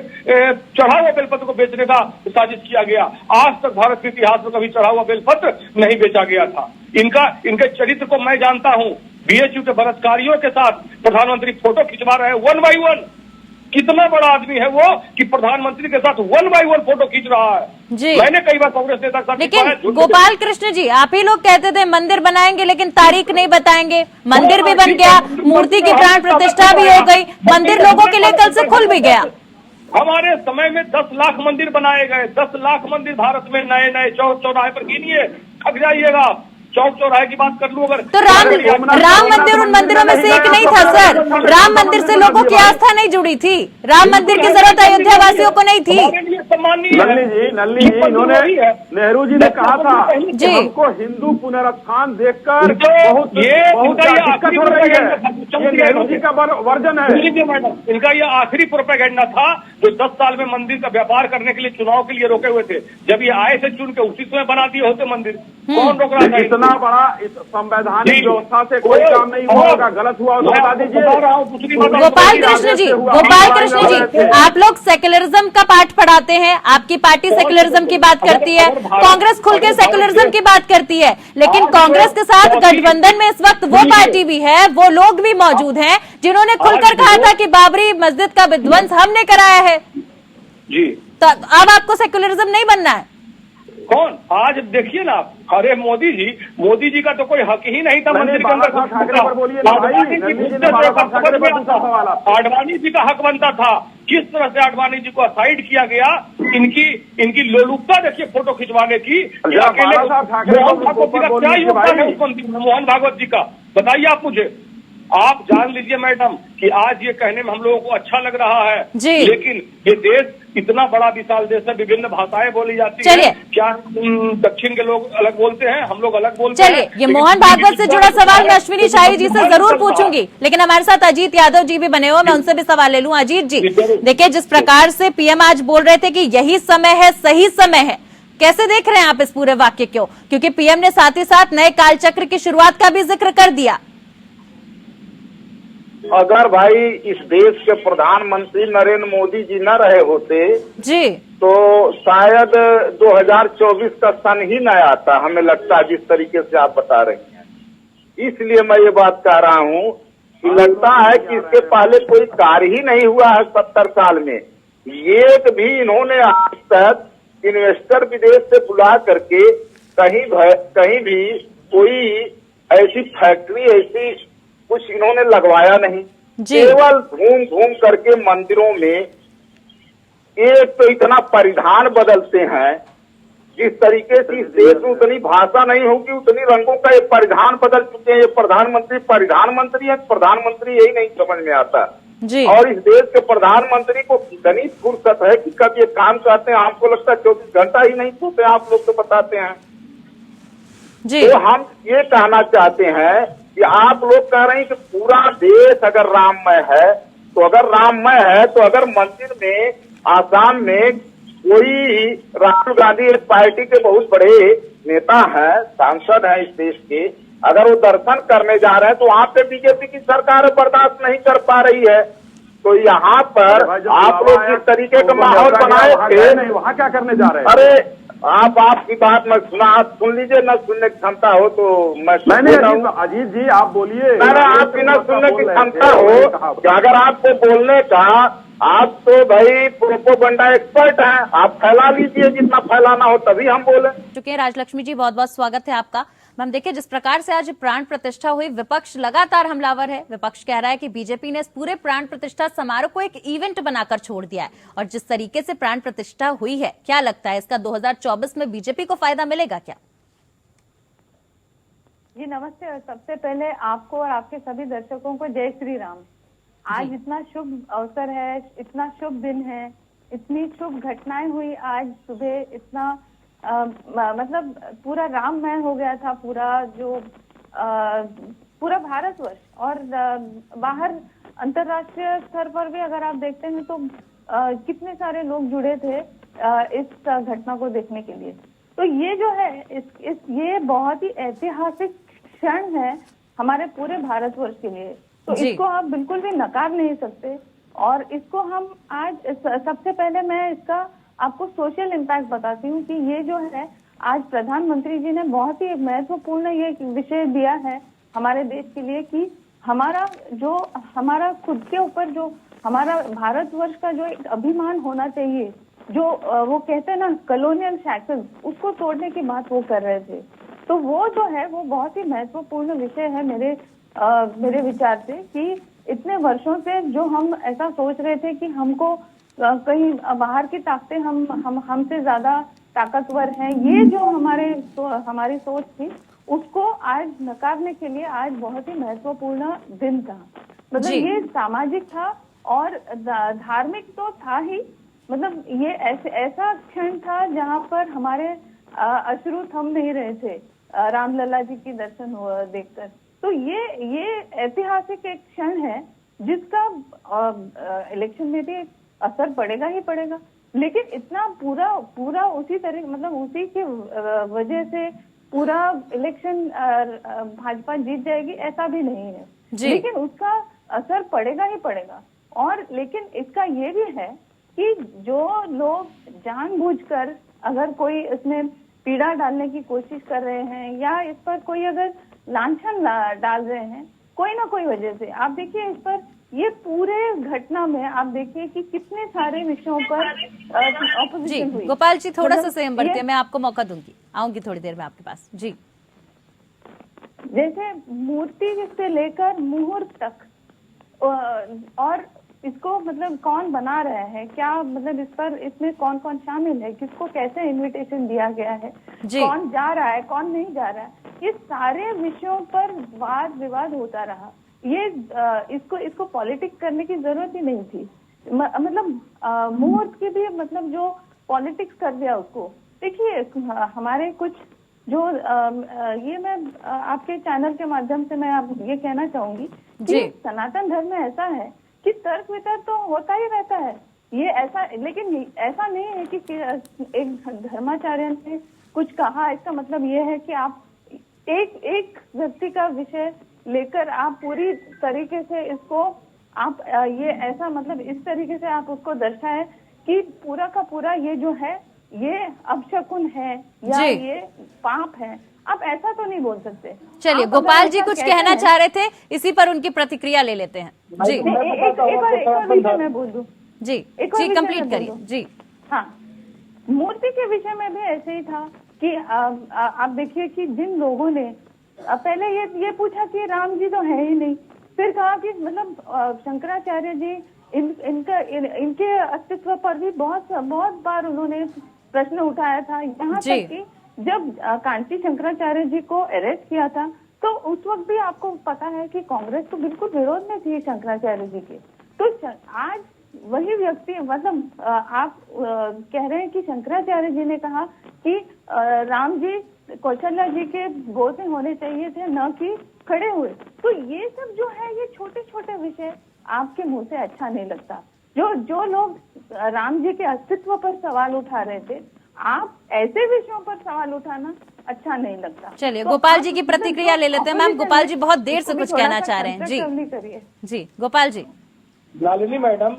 चढ़ा हुआ बेलपत्र को बेचने का साजिश किया गया। आज तक भारत के इतिहास में कभी चढ़ा हुआ बेलपत्र नहीं बेचा गया था। इनके चरित्र को मैं जानता हूँ। BHU के बलात्कारियों के साथ प्रधानमंत्री फोटो खिंचवा रहे हैं 1 by 1। कितना बड़ा आदमी है वो कि प्रधानमंत्री के साथ 1 by 1 फोटो खींच रहा है जी। मैंने कई बार कांग्रेस नेता का, लेकिन गोपाल कृष्ण जी, आप ही लोग कहते थे मंदिर बनाएंगे लेकिन तारीख नहीं बताएंगे, मंदिर भी बन गया, मूर्ति की प्राण प्रतिष्ठा भी हो गई, मंदिर लोगों के लिए कल से खुल भी गया। हमारे समय में 10 लाख मंदिर बनाए गए, 10 लाख मंदिर भारत में नए नए चौक चौराहे पर गिनिए, थक जाइएगा। चौक चौराहे की बात कर लूं अगर, तो राम मंदिर उन मंदिरों में से एक नहीं था सर। राम मंदिर से लोगों की आस्था नहीं जुड़ी थी, राम मंदिर की जरूरत अयोध्या वासियों को नहीं थी। नल्ली जी, इन्होंने, नेहरू जी ने कहा था कि हमको हिंदू पुनरुत्थान देखकर बहुत दिक्कत हो रही है। ये नेहरू जी का वर्जन है। इनका ये आखिरी प्रोपेगेंडा था जो 10 साल में मंदिर का व्यापार करने के लिए, चुनाव के लिए रोके हुए थे। जब ये आए थे चुन के, उसी समय बना दिए होते मंदिर, कौन रोक रहा था? इतना बड़ा इस संवैधानिक व्यवस्था से कोई काम नहीं हुआ होगा, गलत हुआ होगा, बता दीजिए। गोपाल कृष्ण जी, आप लोग सेक्युलरिज्म का पाठ पढ़ाते हैं, आपकी पार्टी सेक्युलरिज्म की बात करती है, कांग्रेस खुल के सेक्युलरिज्म की बात करती है, लेकिन कांग्रेस के साथ गठबंधन में इस वक्त वो पार्टी भी है, वो लोग भी मौजूद हैं जिन्होंने खुलकर कहा था कि बाबरी मस्जिद का विध्वंस हमने कराया है। जी, तो अब आपको सेक्युलरिज्म नहीं बनना है? कौन? आज देखिए ना, अरे मोदी जी का तो कोई हक ही नहीं था मंदिर के अंदर। आडवाणी जी का हक बनता था। किस तरह से आडवाणी जी को साइड किया गया, इनकी लोलुपता देखिए फोटो खिंचवाने की। अकेले मोहन भागवत जी का क्या योगदान है उस मंदिर में? मोहन भागवत जी का बताइए आप मुझे। आप जान लीजिए मैडम कि आज ये कहने में हम लोगों को अच्छा लग रहा है, लेकिन ये देश इतना बड़ा विशाल देश है, विभिन्न भाषाएं बोली जाती हैं। क्या दक्षिण के लोग अलग बोलते हैं, हम लोग अलग बोलते हैं। चलिए, ये मोहन भागवत से जुड़ा सवाल मैं अश्विनी शाही जी से जरूर पूछूंगी, लेकिन हमारे साथ अजीत यादव जी भी बने हुए, मैं उनसे भी सवाल ले लूं। अजीत जी, देखिए जिस प्रकार से पीएम आज बोल रहे थे कि यही समय है, सही समय है, कैसे देख रहे हैं आप इस पूरे वाक्य को? क्योंकि पीएम ने साथ ही साथ नए कालचक्र की शुरुआत का भी जिक्र कर दिया। अगर भाई इस देश के प्रधानमंत्री नरेंद्र मोदी जी न रहे होते जी, तो शायद 2024 का सन ही न आता, हमें लगता है, जिस तरीके से आप बता रही हैं। इसलिए मैं ये बात कह रहा हूँ कि लगता है कि इसके पहले कोई कार्य ही नहीं हुआ है 70 साल में। एक भी इन्होंने आज तक इन्वेस्टर विदेश से बुला करके कहीं भी कोई ऐसी फैक्ट्री, ऐसी कुछ इन्होंने लगवाया नहीं। केवल घूम करके मंदिरों में एक तो इतना परिधान बदलते हैं, जिस तरीके से इस देश में उतनी भाषा नहीं होगी, उतनी रंगों का ये परिधान बदल चुके हैं। ये प्रधानमंत्री है, प्रधानमंत्री यही नहीं समझ में आता जी। और इस देश के प्रधानमंत्री को कितनी फुर्सत है कि कब ये काम करते हैं। आपको लगता है 24 घंटा ही नहीं सोते, आप लोग तो बताते हैं जी। तो हम ये कहना चाहते हैं कि आप लोग कह रहे हैं कि पूरा देश अगर राममय है, तो अगर मंदिर में आसाम में कोई राहुल गांधी एक पार्टी के बहुत बड़े नेता हैं, सांसद हैं इस देश के, अगर वो दर्शन करने जा रहे हैं तो वहाँ पे बीजेपी की सरकार बर्दाश्त नहीं कर पा रही है। तो यहाँ पर आप लोग जिस तरीके का माहौल बनाए थे, वहाँ क्या करने जा रहे हैं? अरे आपकी बात मैं सुन लीजिए, न सुनने की क्षमता हो तो मैंने अजीत जी आप बोलिए। आपकी न सुनने की क्षमता हो कि अगर आपको बोलने का, आप तो भाई प्रोपोगंडा एक्सपर्ट हैं, आप फैला लीजिए जितना फैलाना हो, तभी हम बोले। चुके हैं राजलक्ष्मी जी, बहुत बहुत स्वागत है आपका। मैम देखिए, जिस प्रकार से आज प्राण प्रतिष्ठा हुई, विपक्ष लगातार हमलावर है। विपक्ष कह रहा है कि बीजेपी ने इस पूरे प्राण प्रतिष्ठा समारोह को एक इवेंट बनाकर छोड़ दिया है, और जिस तरीके से प्राण प्रतिष्ठा हुई है, क्या लगता है इसका 2024 में बीजेपी को फायदा मिलेगा क्या? जी नमस्ते, और सबसे पहले आपको और आपके सभी दर्शकों को जय श्री राम। आज इतना शुभ अवसर है, इतना शुभ दिन है, इतनी शुभ घटनाएं हुई आज सुबह, इतना मतलब पूरा राममय हो गया था पूरा भारतवर्ष। और बाहर अंतर्राष्ट्रीय स्तर पर भी अगर आप देखते हैं तो कितने सारे लोग जुड़े थे इस घटना को देखने के लिए। तो ये जो है ये बहुत ही ऐतिहासिक क्षण है हमारे पूरे भारतवर्ष के लिए। तो इसको आप बिल्कुल भी नकार नहीं सकते। और इसको हम आज सबसे पहले मैं इसका आपको सोशल इम्पैक्ट बताती हूँ कि ये जो है आज प्रधानमंत्री जी ने बहुत ही महत्वपूर्ण ये विषय दिया है हमारे देश के लिए कि हमारा खुद के ऊपर जो हमारा भारतवर्ष का जो एक अभिमान होना चाहिए, जो वो कहते हैं ना कॉलोनियल शैकल्स, उसको तोड़ने की बात वो कर रहे थे। तो वो जो है वो बहुत ही महत्वपूर्ण विषय है मेरे विचार से, कि इतने वर्षों से जो हम ऐसा सोच रहे थे कि हमको कहीं बाहर की ताकतें हमसे ज्यादा ताकतवर हैं, ये जो हमारी सोच थी, उसको आज नकारने के लिए आज बहुत ही महत्वपूर्ण दिन था। मतलब ये सामाजिक था और धार्मिक तो था ही। मतलब ये ऐसा क्षण था जहाँ पर हमारे अश्रु थम नहीं रहे थे रामलला जी की दर्शन देखकर। तो ये ऐतिहासिक एक क्षण है जिसका इलेक्शन में भी असर पड़ेगा ही पड़ेगा। लेकिन इतना पूरा उसी तरह, मतलब उसी की वजह से पूरा इलेक्शन भाजपा जीत जाएगी ऐसा भी नहीं है, लेकिन उसका असर पड़ेगा ही पड़ेगा। और लेकिन इसका ये भी है कि जो लोग जानबूझकर अगर कोई इसमें पीड़ा डालने की कोशिश कर रहे हैं या इस पर कोई अगर लांछन डाल रहे हैं कोई ना कोई वजह से, आप देखिए इस पर ये पूरे घटना में आप देखिए कि कितने सारे विषयों पर जी ऑपोजिशन हुई। गोपाल जी थोड़ा सा मतलब संयम बरतिए, मैं आपको मौका दूंगी, आऊंगी थोड़ी देर में आपके पास। जी जैसे मूर्ति से लेकर मुहूर्त तक और इसको मतलब कौन बना रहा है, क्या मतलब इस पर इसमें कौन कौन शामिल है, किसको कैसे इनविटेशन दिया गया है, कौन जा रहा है कौन नहीं जा रहा है, ये सारे विषयों पर वाद विवाद होता रहा। ये इसको पॉलिटिक्स करने की जरूरत ही नहीं थी। मतलब मुहूर्त की भी मतलब जो पॉलिटिक्स कर दिया उसको। देखिए हमारे कुछ जो ये मैं आपके चैनल के माध्यम से मैं आप ये कहना चाहूंगी कि सनातन धर्म में ऐसा है कि तर्क वितर्क तो होता ही रहता है, ये ऐसा, लेकिन ऐसा नहीं है कि एक धर्माचार्य ने कुछ कहा इसका मतलब ये है कि आप एक व्यक्ति का विषय लेकर आप पूरी तरीके से इसको आप ये ऐसा मतलब इस तरीके से आप उसको दर्शाएं कि पूरा का पूरा ये जो है ये अपशकुन है या ये पाप है। आप ऐसा तो नहीं बोल सकते। चलिए गोपाल जी कुछ कहना चाह रहे थे, इसी पर उनकी प्रतिक्रिया ले लेते हैं। जी एक और विषय मैं बोल दूं। जी कंप्लीट करिए। जी हाँ, मूर्ति के विषय में भी ऐसे ही था कि आप देखिए कि जिन लोगों ने पहले ये पूछा कि राम जी तो है ही नहीं, फिर कहा कि मतलब शंकराचार्य जी इनके अस्तित्व पर भी बहुत बार उन्होंने प्रश्न उठाया था। यहाँ तक कि जब कांची शंकराचार्य जी को अरेस्ट किया था तो उस वक्त भी आपको पता है कि कांग्रेस तो बिल्कुल विरोध में थी शंकराचार्य जी के। तो आज वही व्यक्ति मतलब आप कह रहे हैं कि शंकराचार्य जी ने कहा कि राम जी कौशल्या जी के गोद में होने चाहिए थे, न कि खड़े हुए। तो ये सब जो है ये छोटे छोटे विषय आपके मुंह से अच्छा नहीं लगता। जो लोग राम जी के अस्तित्व पर सवाल उठा रहे थे, आप ऐसे विषयों पर सवाल उठाना अच्छा नहीं लगता। चलिए गोपाल जी की प्रतिक्रिया ले लेते हैं। मैम गोपाल जी बहुत देर से कुछ कहना चाह रहे हैं। जी गोपाल जी। नलिनी मैडम,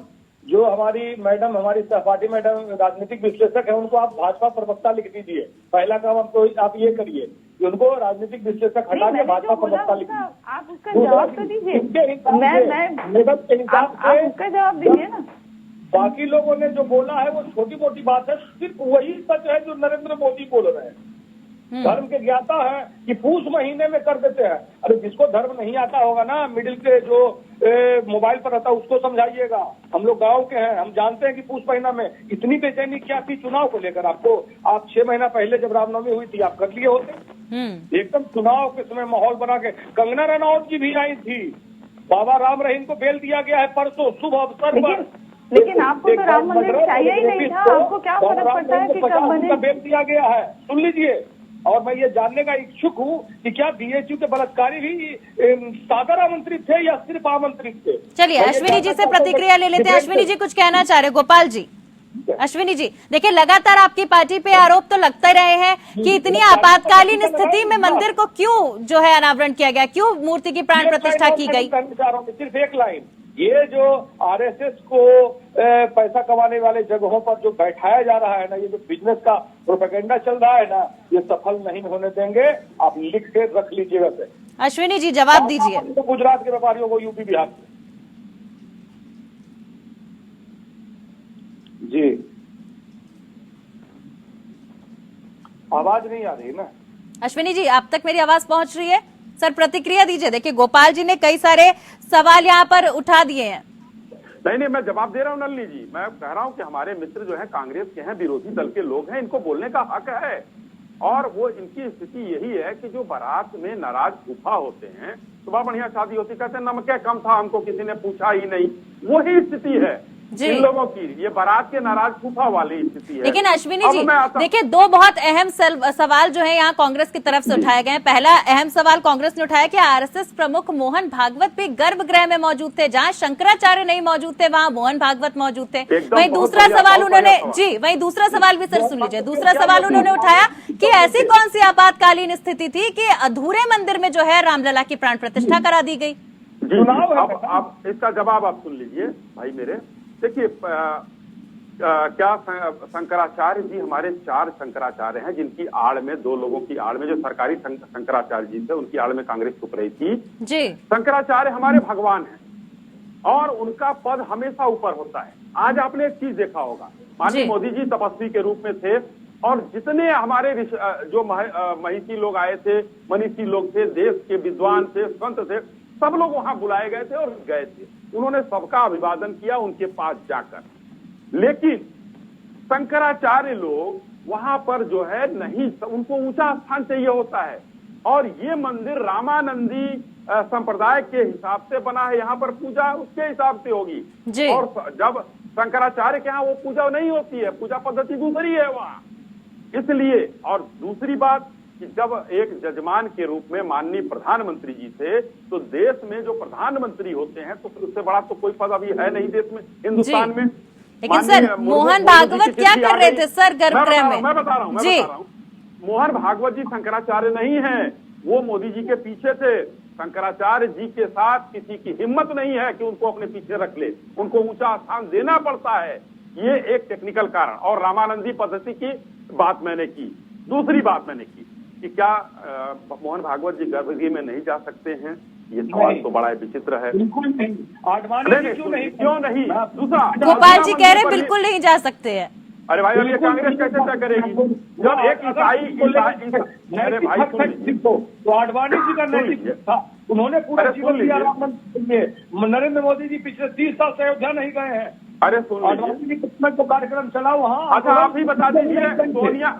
जो हमारी सहपाठी मैडम राजनीतिक विश्लेषक है, उनको आप भाजपा प्रवक्ता लिख दीजिए। पहला काम आप ये करिए कि उनको राजनीतिक विश्लेषक हटा के भाजपा प्रवक्ता लिख दीजिए। आप उसका जवाब तो दीजिए। मैडम के हिसाब से उसका जवाब दीजिए ना। बाकी लोगों ने जो बोला है वो छोटी मोटी बात है, सिर्फ वही सच है जो नरेंद्र मोदी बोल रहे हैं। धर्म के ज्ञाता है कि पूस महीने में कर देते हैं। अरे जिसको धर्म नहीं आता होगा ना, मिडिल के जो मोबाइल पर रहता है उसको समझाइएगा। हम लोग गांव के हैं, हम जानते हैं कि पूस महीना में इतनी बेचैनी क्या थी चुनाव को लेकर। आप 6 महीना पहले जब रामनवमी हुई थी आप कर लिए होते। एकदम चुनाव के समय माहौल बना के कंगना रनौत जी भी आई थी। बाबा राम रहीम को बेल दिया गया है परसों शुभ अवसर पर। लेकिन आपको तो राम मंदिर चाहिए ही नहीं था, आपको क्या फर्क पड़ता है कि कब बने। बेल दिया गया है, सुन लीजिए। और मैं ये जानने का इच्छुक हूँ कि क्या बीएचयू के बलात्कारी भी सादर आमंत्रित थे या सिर्फ आमंत्रित थे। चलिए अश्विनी जी से प्रतिक्रिया ले लेते हैं। अश्विनी जी कुछ कहना चाह रहे हैं। गोपाल जी, अश्विनी जी देखिए लगातार आपकी पार्टी पे आरोप तो लगते रहे हैं कि इतनी आपातकालीन स्थिति में मंदिर को क्यों जो है अनावरण किया गया, क्यों मूर्ति की प्राण प्रतिष्ठा की गई। सिर्फ एक लाइन, ये जो आरएसएस को पैसा कमाने वाले जगहों पर जो बैठाया जा रहा है ना, ये जो बिजनेस का प्रोपेगेंडा चल रहा है ना, ये सफल नहीं होने देंगे। आप लिख के रख लीजिएगा से। अश्विनी जी जवाब दीजिए। तो गुजरात के व्यापारियों को यूपी बिहार से। जी आवाज नहीं आ रही ना अश्विनी जी, आप तक मेरी आवाज पहुंच रही है? सर प्रतिक्रिया दीजिए। देखिए गोपाल जी ने कई सारे सवाल यहाँ पर उठा दिए हैं। नहीं, मैं जवाब दे रहा हूँ नलिनी जी। मैं कह रहा हूँ कि हमारे मित्र जो हैं कांग्रेस के हैं, विरोधी दल के लोग हैं, इनको बोलने का हक है। और वो इनकी स्थिति यही है कि जो बारात में नाराज फूफा होते हैं, सुबह बढ़िया शादी होती, कहते हैं नमक कम था, हमको किसी ने पूछा ही नहीं। वही स्थिति है इन लोगों की, ये बारात के नाराज फूफा वाली स्थिति है। लेकिन अश्विनी जी देखिए दो बहुत अहम सवाल जो है यहाँ कांग्रेस की तरफ से उठाए गए हैं। पहला अहम सवाल कांग्रेस ने उठाया कि आरएसएस प्रमुख मोहन भागवत भी गर्भगृह में मौजूद थे, जहाँ शंकराचार्य नहीं मौजूद थे वहाँ मोहन भागवत मौजूद थे। वहीं दूसरा सवाल उन्होंने वहीं दूसरा सवाल भी सर सुन लीजिए। दूसरा सवाल उन्होंने उठाया कि ऐसी कौन सी आपातकालीन स्थिति थी कि अधूरे मंदिर में जो है रामलला की प्राण प्रतिष्ठा करा दी गई। आप इसका जवाब आप सुन लीजिए भाई मेरे। देखिए क्या शंकराचार्य जी, हमारे 4 शंकराचार्य हैं जिनकी आड़ में, 2 लोगों की आड़ में, जो सरकारी शंकराचार्य जी थे उनकी आड़ में कांग्रेस छुप रही थी जी। शंकराचार्य हमारे भगवान हैं, और उनका पद हमेशा ऊपर होता है। आज आपने एक चीज देखा होगा, माननीय जी। मोदी जी तपस्वी के रूप में थे और जितने हमारे जो महिषी लोग आए थे, मनीषी लोग थे, देश के विद्वान थे, संत थे, सब लोग वहां बुलाए गए थे और गए थे। उन्होंने सबका अभिवादन किया उनके पास जाकर। लेकिन शंकराचार्य लोग वहां पर जो है नहीं, उनको ऊंचा स्थान चाहिए होता है। और ये मंदिर रामानंदी संप्रदाय के हिसाब से बना है, यहाँ पर पूजा उसके हिसाब से होगी। जी। और जब शंकराचार्य के यहाँ वो पूजा नहीं होती है, पूजा पद्धति दूसरी है वहाँ। इसलिए और दूसरी बात कि जब एक जजमान के रूप में माननीय प्रधानमंत्री जी थे, तो देश में जो प्रधानमंत्री होते हैं तो उससे बड़ा तो कोई पद अभी है नहीं देश में, हिंदुस्तान में। लेकिन सर मोहन भागवत क्या कर रहे थे सर गर्भगृह में? मैं बता रहा हूँ। मोहन भागवत जी शंकराचार्य नहीं है, वो मोदी जी के पीछे थे। शंकराचार्य जी के साथ किसी की हिम्मत नहीं है कि उनको अपने पीछे रख ले, उनको ऊंचा स्थान देना पड़ता है। ये एक टेक्निकल कारण। और रामानंदी पद्धति की बात मैंने की। दूसरी बात मैंने की कि क्या मोहन भागवत जी गर्भगृह में नहीं जा सकते हैं? ये सवाल तो बड़ा विचित्र है। बिल्कुल नहीं, आडवाणी जी क्यों नहीं? दूसरा, गोपाल जी कह रहे बिल्कुल नहीं जा सकते हैं। अरे भाई, अब ये कांग्रेस कैसे तय करेगी जब एक अरे भाई तो आडवाणी जी का नेतृत्व था, उन्होंने पूरा जीवन दिया राम मंदिर के लिए। नरेंद्र मोदी जी पिछले 30 साल से अयोध्या नहीं गए हैं। अरे सुन, आडवाणी जी कितना तो कार्यक्रम चला वहाँ। अच्छा आप ही बता दीजिए,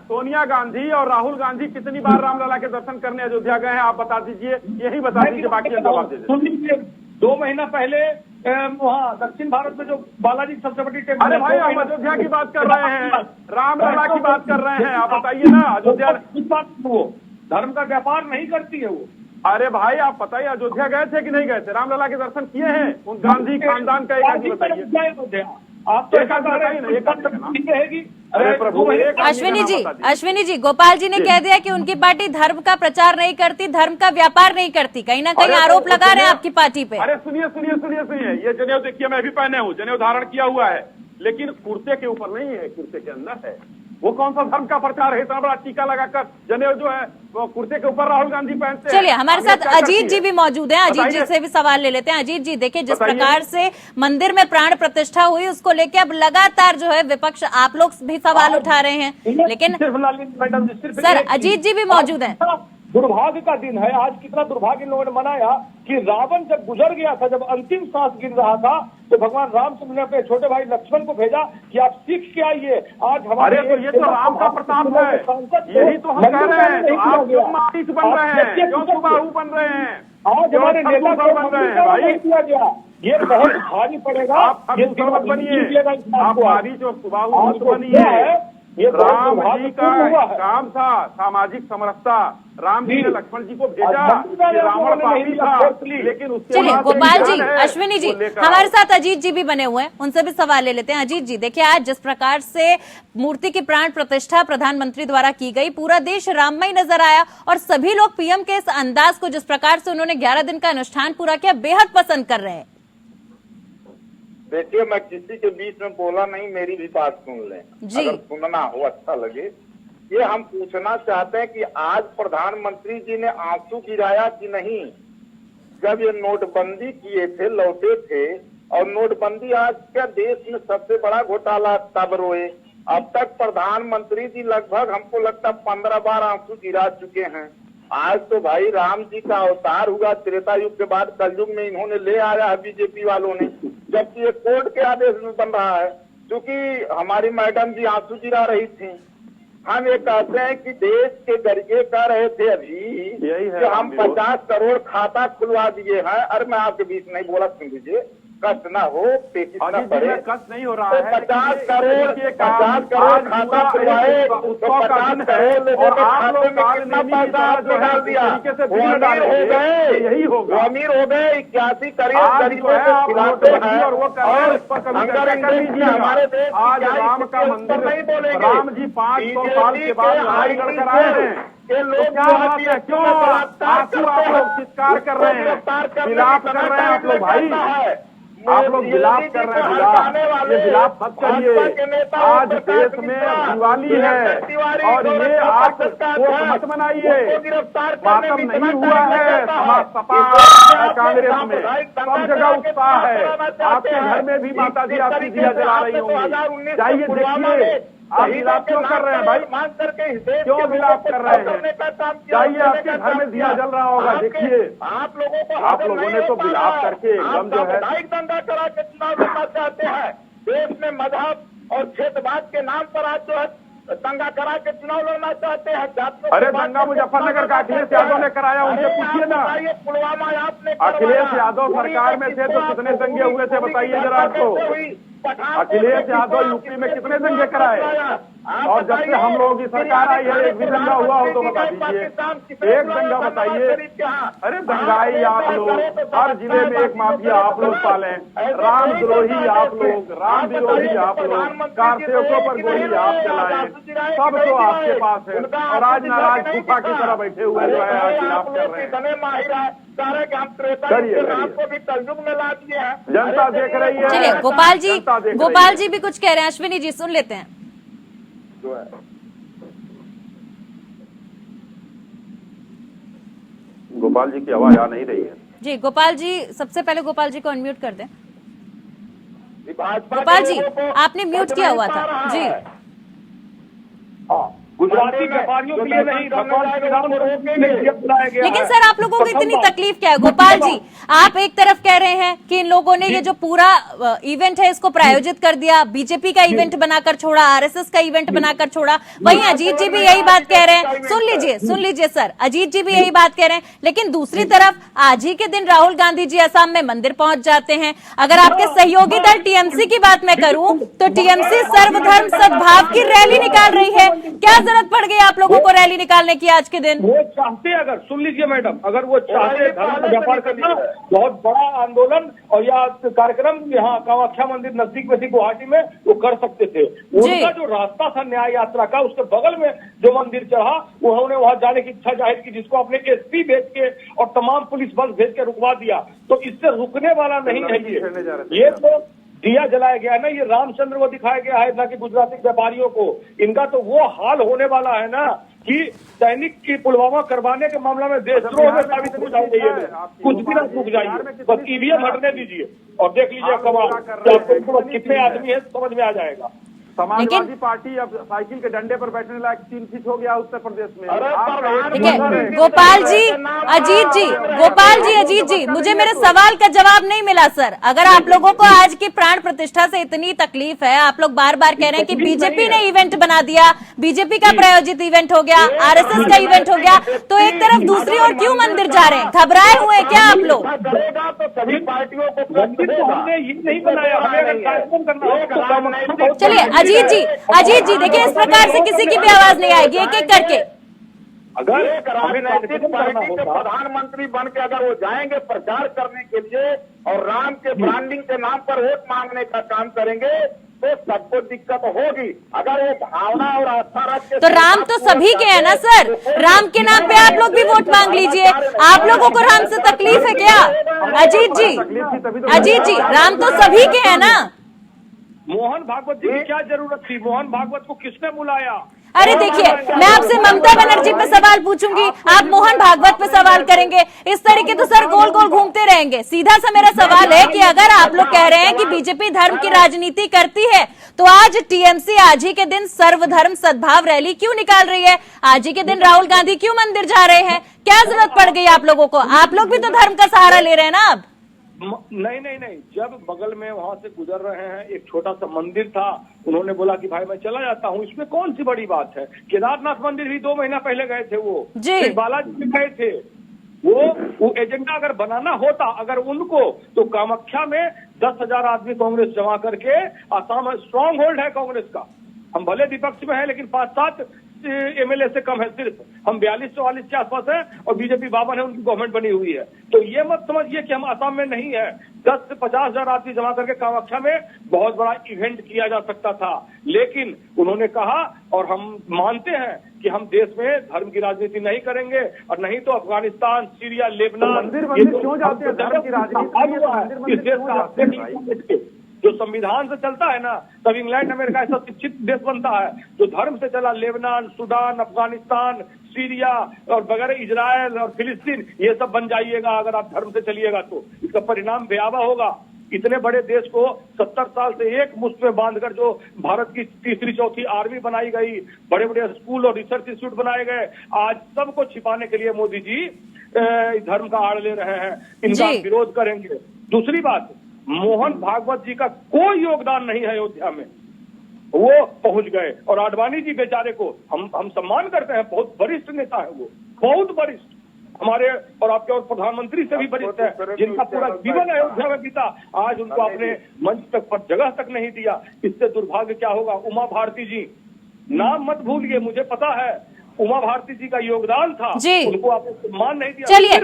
सोनिया गांधी और राहुल गांधी कितनी बार रामलला के दर्शन करने अयोध्या गए हैं? आप बता दीजिए, यही बता दीजिए, बाकी हम जवाब दे दें। सुन लीजिए, 2 महीना पहले वहाँ दक्षिण भारत में जो बालाजी सबसे बड़ी टेम्पल। अरे भाई, आप अयोध्या की बात कर रहे हैं, रामलला की बात कर रहे हैं, आप बताइए ना। अयोध्या किस बात वो धर्म का व्यापार नहीं करती है वो। अरे भाई, आप बताइए अयोध्या गए थे कि नहीं गए थे? रामलला के दर्शन किए हैं? उन गांधी खानदान का एक आदमी बताइए। आप तो रहेगी। अरे प्रभु, अश्विनी जी, गोपाल जी ने कह दिया कि उनकी पार्टी धर्म का प्रचार नहीं करती, धर्म का व्यापार नहीं करती। कहीं ना कहीं आरोप लगा रहे हैं आपकी पार्टी पे। अरे सुनिए, ये जनेऊ देखिए, मैं भी पहने हूँ, जनेऊ धारण किया हुआ है, लेकिन कुर्ते के ऊपर नहीं है, कुर्ते के अंदर है। वो कौन सा धर्म का प्रचार है? इतना बड़ा टीका लगाकर जनेऊ जो है वो कुर्ते के ऊपर राहुल गांधी पहनते हैं। चलिए, हमारे साथ अजीत जी भी मौजूद हैं। अजीत जी से भी सवाल ले लेते हैं। अजीत जी, देखिए जिस प्रकार से मंदिर में प्राण प्रतिष्ठा हुई, उसको लेके अब लगातार जो है विपक्ष, आप लोग भी सवाल उठा रहे हैं। लेकिन सर, अजीत जी भी मौजूद हैं। दुर्भाग्य का दिन है आज। कितना दुर्भाग्य लोगों ने मनाया कि रावण जब गुजर गया था, जब अंतिम सांस गिर रहा था, तो भगवान रामचंद्र ने अपने छोटे भाई लक्ष्मण को भेजा कि आप सीख के आइए। आज हमारे ये तो राम का प्रताप है, यही तो हम कह रहे हैं। आप क्यों माटिस बन रहे हैं, क्यों सुबाहु बन रहे हैं? आज हमारे नेता को बन रहे हैं भाई, किया गया। ये बहुत भारी पड़ेगा। आप बनिए, आप भारी जो सुबाहु बनिए। ये राम जी का काम था सामाजिक समरसता। राम जी ने लक्ष्मण जी को भेजा कि रावण पापी था, लेकिन उसके चलिए गोपाल जी, अश्विनी जी, हमारे साथ अजीत जी भी बने हुए हैं, उनसे भी सवाल ले लेते हैं। अजीत जी, देखिए आज जिस प्रकार से मूर्ति की प्राण प्रतिष्ठा प्रधानमंत्री द्वारा की गई, पूरा देश राममय नजर आया और सभी लोग पीएम के इस अंदाज को, जिस प्रकार से उन्होंने 11 दिन का अनुष्ठान पूरा किया, बेहद पसंद कर रहे हैं। देखिए, मैं किसी के बीच में बोला नहीं, मेरी भी बात सुन लें अगर सुनना हो, अच्छा लगे। ये हम पूछना चाहते हैं कि आज प्रधानमंत्री जी ने आंसू गिराया कि नहीं? जब ये नोटबंदी किए थे, लौटे थे, और नोटबंदी आज क्या देश में सबसे बड़ा घोटाला तब रोए। अब तक प्रधानमंत्री जी लगभग हमको लगता 15 बार आंसू गिरा चुके हैं। आज तो भाई राम जी का अवतार हुआ त्रेता युग के बाद, कलयुग में इन्होंने ले आया है बीजेपी वालों ने, जबकि ये कोर्ट के आदेश में बन रहा है। क्योंकि हमारी मैडम जी आंसू गिरा रही थी। हम ये कहते हैं कि देश के गरिए कह रहे थे अभी कि हम 50 करोड़ खाता खुलवा दिए हैं। अरे मैं आपके बीच नहीं बोला, सुन लीजिए, कष्ट ना हो, पेचिश ना पड़े। कष्ट नहीं हो रहा है। 50 करोड़ खाता खुलवाए, 50 करोड़ लोगों के खाते में कितना पैसा आपने डाल दिया? वो अमीर हो गए, यही होगा, अमीर हो गए। 81 करोड़ गरीबों को खिलाते हैं। और अगर इंग्लिश में हमारे देश आज राम का मंदिर नहीं बोलेंगे, राम जी 500 साल के बाद लड़ाई लड़कर आए हैं। ये लोग क्या बात है, क्यों आंसू आप लोग चित्कार कर रहे हैं, विलाप कर रहे हैं आप लोग? भाई आप लोग विलाप कर रहे हैं, विलाप, ये विलाप मत करिए। आज देश में दिवाली है और ये आप शोक मत मनाइए। मातम नहीं हुआ है सपा कांग्रेस में, सब जगह उत्साह है। आपके घर में भी माता जी आपकी दिया जला रही होंगी, जाइए देखिए। आप विलाप क्यों कर रहे हैं भाई, क्यों विलाप कर रहे हैं? जाइए, आपके घर में दिया जल रहा होगा, देखिए। आप लोगों ने तो विलाप करके एकदम जो है दंगा करा के चुनाव लड़ना चाहते हैं। देश में मजहब और क्षेत्रवाद के नाम पर आज जो है दंगा करा के चुनाव लड़ना चाहते हैं। अरे दंगा मुजफ्फरनगर का अखिलेश यादव ने कराया, उनसे पूछिए ना। पुलवामा आपने अखिलेश यादव सरकार में थे तो कितने दंगे हुए थे बताइए जरा आपको। अखिलेश यादव यूपी में कितने दंगे कराए, और जब से हम लोगों की सरकार आई है एक भी दंगा हुआ हो तो बता दीजिए, एक दंगा बताइए। अरे दंगाई आप लोग, हर जिले में एक माफिया आप लोग पालें, रामद्रोही आप लोग, राम विरोधी आप लोग, कारसेवकों पर गोली आप चलाएं, सब तो आपके पास है। और आज नाराज गुफा की तरह बैठे हुए जो है आप विलाप कर रहे हैं। आपको भी तर्जुम में ला दिए हैं, जनता देख रही है। चलिए गोपाल जी भी कुछ कह रहे हैं। अश्विनी जी सुन लेते हैं। गोपाल जी की आवाज आ नहीं रही है। जी गोपाल जी, सबसे पहले गोपाल जी को अनम्यूट कर दें। गोपाल जी आपने म्यूट किया हुआ था जी। गुजराती व्यापारियों के लिए नहीं, भगवान श्री राम को रोकने के लिए बुलाया गया। लेकिन सर आप लोगों को इतनी तकलीफ क्या है? गोपाल जी आप एक तरफ कह रहे हैं कि इन लोगों ने ये जो पूरा इवेंट है इसको प्रायोजित कर दिया, बीजेपी का इवेंट बनाकर छोड़ा, आरएसएस का इवेंट बनाकर छोड़ा। वहीं अजीत जी भी यही बात कह रहे हैं। सुन लीजिए सर, अजीत जी भी यही बात कह रहे हैं। लेकिन दूसरी तरफ आज ही के दिन राहुल गांधी जी असम में मंदिर पहुंच जाते हैं। अगर आपके सहयोगी दल टीएमसी की बात मैं करूं तो टीएमसी सर्वधर्म सद्भाव की रैली निकाल रही है। क्या जरूरत पड़ गई आप लोगों को रैली निकालने की आज के दिन? वो चाहते, अगर सुन लीजिए मैडम, अगर वो चाहते धर्म का व्यापार करना, बहुत बड़ा आंदोलन और यह कार्यक्रम यहाँ कामाख्या मंदिर नजदीक में थी गुवाहाटी में, वो कर सकते थे। उनका जो रास्ता था न्याय यात्रा का, उसके बगल में जो मंदिर चढ़ा, उन्होंने वहां जाने की इच्छा जाहिर की, जिसको अपने एसपी भेज के और तमाम पुलिस बल भेज के रुकवा दिया। तो इससे रुकने वाला नहीं है ये तो दिया जलाया गया है ना, ये रामचंद्र को दिखाया गया है ना कि गुजराती व्यापारियों को। इनका तो वो हाल होने वाला है ना कि सैनिक की पुलवामा करवाने के मामला में देशद्रोह में साबित हो जाएंगे। ये कुछ भी ना रुक जाइए, बस ईवीएम हटने दीजिए और देख लीजिए कमाल, कितने आदमी है समझ में आ जाएगा। समाजवादी पार्टी अब साइकिल के डंडे पर बैठने लायक 3 फीट हो गया उत्तर प्रदेश में। ठीक है गोपाल जी, अजीत जी मुझे मेरे सवाल का जवाब नहीं मिला सर। अगर आप लोगों को आज की प्राण प्रतिष्ठा से इतनी तकलीफ है, आप लोग बार बार कह रहे हैं कि बीजेपी ने इवेंट बना दिया, बीजेपी का प्रायोजित इवेंट हो गया, आरएसएस का इवेंट हो गया, तो एक तरफ दूसरी ओर क्यों मंदिर जा रहे हैं? घबराए हुए हैं क्या आप लोग? सभी पार्टियों को हमने ये नहीं बनाया, हमें अगर कार्यक्रम करना हो। चलिए अजीत जी देखिए, इस प्रकार से किसी की भी आवाज नहीं आएगी, एक एक करके। अगर एक राजनीतिक पार्टी के प्रधानमंत्री बन के अगर वो जाएंगे प्रचार करने के लिए और राम के ब्रांडिंग के नाम पर वोट मांगने का काम करेंगे तो सबको दिक्कत होगी। अगर वो भावना और आस्था रख के, तो राम तो सभी के है ना सर, राम के नाम पे आप लोग भी वोट मांग लीजिए। आप लोगों को राम से तकलीफ है क्या? अजीत जी राम तो सभी के है ना। मोहन भागवत जी की क्या जरूरत थी? मोहन भागवत को किसने बुलाया? अरे देखिए, मैं आपसे ममता बनर्जी पे सवाल पूछूंगी, आप मोहन भागवत पे सवाल करेंगे, इस तरीके तो सर गोल गोल घूमते रहेंगे। सीधा सा मेरा सवाल है कि अगर आप लोग कह रहे हैं कि बीजेपी धर्म की राजनीति करती है, तो आज टीएमसी आज ही के दिन सर्वधर्म सद्भाव रैली क्यों निकाल रही है? आज ही के दिन राहुल गांधी क्यों मंदिर जा रहे हैं? क्या जरूरत पड़ गई आप लोगों को? आप लोग भी तो धर्म का सहारा ले रहे हैं ना अब। नहीं, जब बगल में वहां से गुजर रहे हैं एक छोटा सा मंदिर था, उन्होंने बोला कि भाई मैं चला जाता हूँ, इसमें कौन सी बड़ी बात है? केदारनाथ मंदिर भी 2 महीना पहले गए थे वो जी, बालाजी में गए थे। वो एजेंडा अगर बनाना होता अगर उनको, तो कामाख्या में 10,000 आदमी कांग्रेस जमा करके, आसाम स्ट्रांग होल्ड है कांग्रेस का, हम भले विपक्ष में है लेकिन 5-7 एमएलए से कम है, सिर्फ हम 42-44 के आसपास है और बीजेपी 52 है, उनकी गवर्नमेंट बनी हुई है। तो ये मत समझिए कि हम आसाम में नहीं है। 10 से 50,000 आदमी जमा करके कामाख्या में बहुत बड़ा इवेंट किया जा सकता था, लेकिन उन्होंने कहा और हम मानते हैं कि हम देश में धर्म की राजनीति नहीं करेंगे, और नहीं तो अफगानिस्तान, सीरिया, लेबनान, मंदिर क्यों जाते हैं? धर्म की राजनीति इस देश का जो संविधान से चलता है ना, तब इंग्लैंड अमेरिका ऐसा शिक्षित देश बनता है। जो धर्म से चला, लेबनान, सूडान, अफगानिस्तान, सीरिया और वगैरह, इजराइल और फिलिस्तीन, ये सब बन जाइएगा अगर आप धर्म से चलिएगा तो इसका परिणाम भयावह होगा। इतने बड़े देश को 70 साल से एक मुश्त में बांधकर जो भारत की तीसरी चौथी आर्मी बनाई गई, बड़े बड़े स्कूल और रिसर्च इंस्टीट्यूट बनाए गए, आज सबको छिपाने के लिए मोदी जी धर्म का आड़ ले रहे हैं। इनका विरोध करेंगे। दूसरी बात, मोहन भागवत जी का कोई योगदान नहीं है अयोध्या में, वो पहुंच गए। और आडवाणी जी बेचारे को हम सम्मान करते हैं, बहुत वरिष्ठ नेता है वो, बहुत वरिष्ठ, हमारे और आपके और प्रधानमंत्री से भी वरिष्ठ है, जिनका पूरा जीवन अयोध्या में बीता। आज उनको अपने मंच तक पर जगह तक नहीं दिया। इससे दुर्भाग्य क्या होगा? उमा भारती जी, नाम मत भूलिए, मुझे पता है उमा भारती जी का योगदान था, उनको आपने सम्मान नहीं दिया। चलिए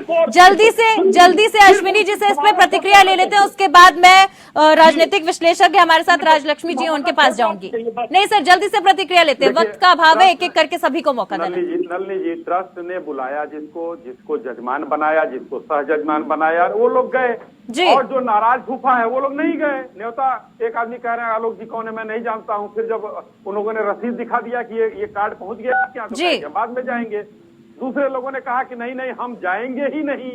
जल्दी से अश्विनी जी से इस पे प्रतिक्रिया ले लेते हैं, उसके बाद मैं राजनीतिक विश्लेषक हमारे साथ राजलक्ष्मी जी उनके पास जाऊंगी। नहीं सर, जल्दी से प्रतिक्रिया लेते हैं, वक्त का अभाव है, एक एक करके सभी को मौका देना। नलिनी जी, ट्रस्ट ने बुलाया जिसको जजमान बनाया, जिसको सह जजमान बनाया, वो लोग गए, और जो नाराज फूफा है वो लोग नहीं गए। न्योता एक आदमी कह रहे हैं आलोक जी कौन है, मैं नहीं जानता हूँ। फिर जब उन लोगों ने रसीद दिखा दिया कि ये कार्ड पहुंच गया क्या, तो बाद में जाएंगे। दूसरे लोगों ने कहा कि नहीं हम जाएंगे ही नहीं,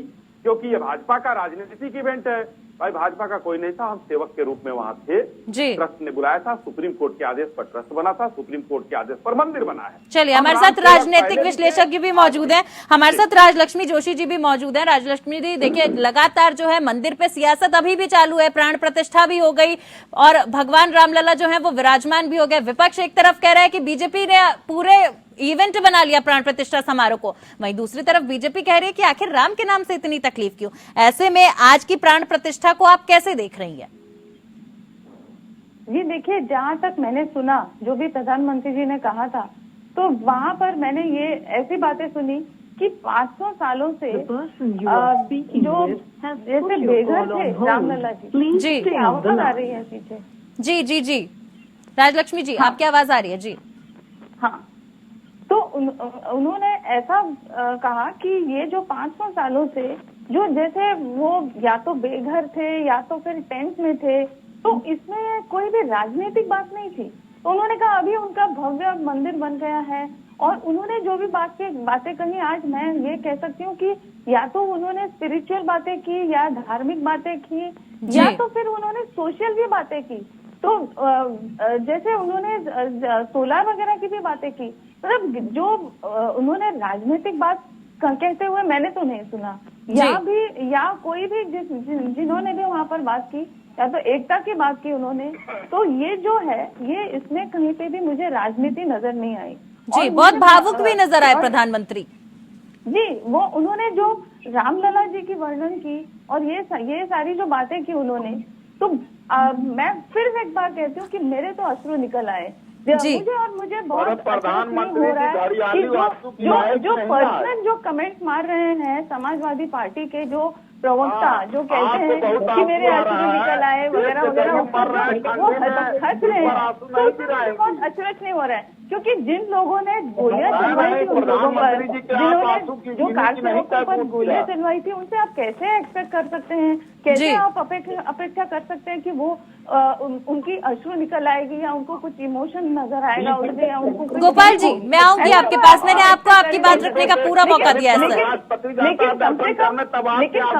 क्योंकि ये भाजपा का राजनीतिक इवेंट है। भाई भाजपा का कोई नहीं था, हम सेवक के रूप में वहां थे। ट्रस्ट ने बुलाया था, सुप्रीम कोर्ट के आदेश पर ट्रस्ट बना था, सुप्रीम कोर्ट के आदेश पर मंदिर बना है। चलिए, हमारे साथ राजनीतिक विश्लेषक भी मौजूद हैं, हमारे साथ राजलक्ष्मी जोशी जी भी मौजूद हैं। राजलक्ष्मी जी, देखिए लगातार जो है मंदिर पे सियासत अभी भी चालू है, प्राण प्रतिष्ठा भी हो गई और भगवान रामलला जो है वो विराजमान भी हो गए। विपक्ष एक तरफ कह रहा है कि बीजेपी ने पूरे इवेंट बना लिया प्राण प्रतिष्ठा समारोह को, वहीं दूसरी तरफ बीजेपी कह रही है कि आखिर राम के नाम से इतनी तकलीफ क्यों। ऐसे में आज की प्राण प्रतिष्ठा को आप कैसे देख रही हैं? जी देखिए, जहाँ तक मैंने सुना, जो भी प्रधानमंत्री जी ने कहा था, तो वहाँ पर मैंने ये ऐसी बातें सुनी कि 500 सालों से जो जैसे बेघर थे रामलला जी, आवाज आ रही है पीछे। जी राजलक्ष्मी जी, आपकी आवाज आ रही है जी। हाँ, तो उन्होंने ऐसा कहा कि ये जो 500 सालों से जो जैसे वो या तो बेघर थे या तो फिर टेंट में थे, तो इसमें कोई भी राजनीतिक बात नहीं थी। तो उन्होंने कहा अभी उनका भव्य मंदिर बन गया है, और उन्होंने जो भी बातें कही, आज मैं ये कह सकती हूँ कि या तो उन्होंने स्पिरिचुअल बातें की या धार्मिक बातें की, या तो फिर उन्होंने सोशल भी बातें की। तो जैसे उन्होंने सोलार वगैरह की भी बातें की, मतलब जो उन्होंने राजनीतिक बात कहते हुए मैंने तो नहीं सुना, या कोई भी जिन्होंने भी वहाँ पर बात की, या तो एकता की बात की उन्होंने। तो ये जो है, ये इसमें कहीं पे भी मुझे राजनीति नजर नहीं आई। जी, बहुत भावुक भी नजर आए प्रधानमंत्री जी। वो उन्होंने जो रामलला जी की वर्णन की और ये सारी जो बातें की उन्होंने, तो मैं फिर एक बार कहती हूँ कि मेरे तो अश्रु निकल आए मुझे बहुत प्रधानमंत्री हो रहा है कि जो पर्सनल जो कमेंट्स मार रहे हैं समाजवादी पार्टी के जो प्रवक्ता, जो कहते हैं कि मेरे अश्रु निकल आए वगैरह वगैरह, वो हंस रहे हैं, तो बहुत अचरज नहीं हो रहा है। क्योंकि जिन लोगों ने गोलियां चलवाई थी उन लोगों पर, जिन्होंने जो कार्यकर्ताओं पर गोलियां चलवाई थी, उनसे आप कैसे एक्सपेक्ट कर सकते हैं, कैसे आप अपेक्षा कर सकते हैं कि वो उनकी अश्रु निकल आएगी या उनको कुछ इमोशन नजर आएगा उसमें, या उनको। गोपाल जी, मैं आऊंगी आपके पास, मैंने आपको आपकी बात रखने का पूरा मौका दिया है सर। लेकिन कम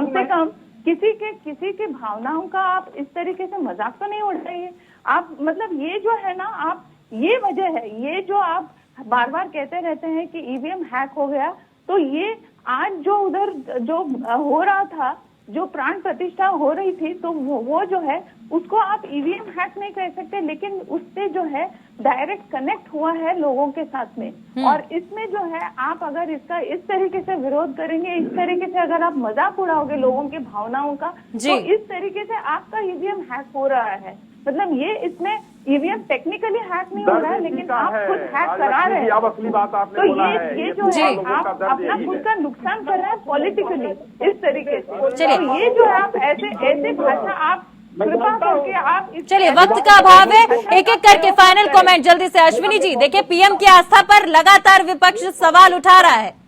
से कम किसी के भावनाओं का आप इस तरीके से मजाक तो नहीं उड़ाइए। आप मतलब ये जो है ना, आप ये वजह है, ये जो आप बार बार कहते रहते हैं कि ईवीएम हैक हो गया, तो ये आज जो उधर जो हो रहा था, जो प्राण प्रतिष्ठा हो रही थी, तो वो जो है उसको आप ईवीएम हैक नहीं कह सकते, लेकिन उससे जो है डायरेक्ट कनेक्ट हुआ है लोगों के साथ में। और इसमें जो है आप अगर इसका इस तरीके से विरोध करेंगे, इस तरीके से अगर आप मजाक उड़ाओगे लोगों की भावनाओं का, तो इस तरीके से आपका ईवीएम हैक हो रहा है। मतलब ये इसमें ईवीएम टेक्निकली हैक नहीं हो रहा है, लेकिन आप खुद हैक करा रहे हैं। अब असली बात आपने तो बोला है, ये जो है आप अपना खुद का नुकसान कर रहे हैं पॉलिटिकली इस तरीके से। चलिए। तो ये जो है आप ऐसे भाषा आप कृपा करके आप चलिए, वक्त का अभाव है, एक एक करके फाइनल कमेंट जल्दी से। अश्विनी जी, देखिए पीएम की आस्था पर लगातार विपक्ष सवाल उठा रहा है।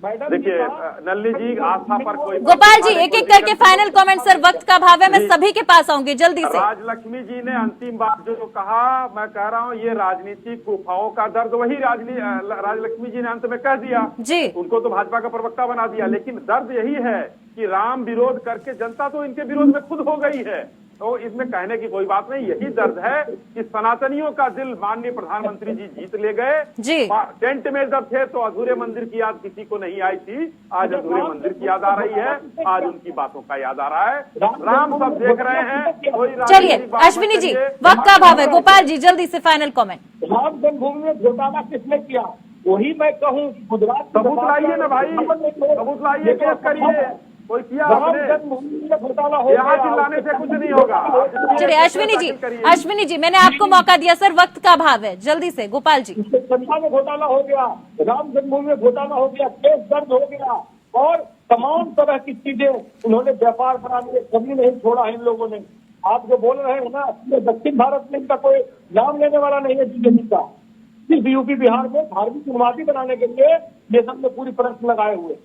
देखिए नलिनी जी, आस्था पर कोई गोपाल जी, एक एक करके फाइनल कमेंट सर, वक्त का अभाव है, मैं सभी के पास आऊंगी जल्दी से। राजलक्ष्मी जी ने अंतिम बात जो कहा, मैं कह रहा हूँ ये राजनीतिक गुफाओं का दर्द वही राजलक्ष्मी जी ने अंत में कह दिया जी। उनको तो भाजपा का प्रवक्ता बना दिया, लेकिन दर्द यही है कि राम विरोध करके जनता तो इनके विरोध में खुद हो गई है। तो इसमें कहने की कोई बात नहीं, यही दर्द है कि सनातनियों का दिल माननीय प्रधानमंत्री जी जीत ले गए जी। टेंट में जब थे तो अधूरे मंदिर की याद किसी को नहीं आई थी, आज अधूरे मंदिर की याद आ रही है, आज उनकी बातों का याद आ रहा है। राम सब देख रहे हैं। चलिए अश्विनी जी, वक्त का अभाव है, गोपाल जी जल्दी से फाइनल कमेंट। राम जन्मभूमि में घोटाला किसने किया? वही मैं कहूँ गुजरात सबूत लाइए ना भाई, सबूत लाइए, केस करिए, कोई किया आपने? घोटाला हो यहाँ चिल्लाने से कुछ नहीं होगा। चलिए अश्विनी जी, मैंने आपको मौका दिया सर, वक्त का अभाव है, जल्दी से गोपाल जी। संख्या में घोटाला हो गया, राम जन्मभूमि में घोटाला हो गया, केस दर्ज हो गया और तमाम तरह की चीजें उन्होंने व्यापार बनाने कभी नहीं छोड़ा है इन लोगों ने। आप जो बोल रहे हैं ना, दक्षिण भारत में इनका कोई नाम लेने वाला नहीं है बीजेपी का। सिर्फ यूपी बिहार में धार्मिक उन्मादी बनाने के लिए ये सब में पूरी प्रश्न लगाए हुए।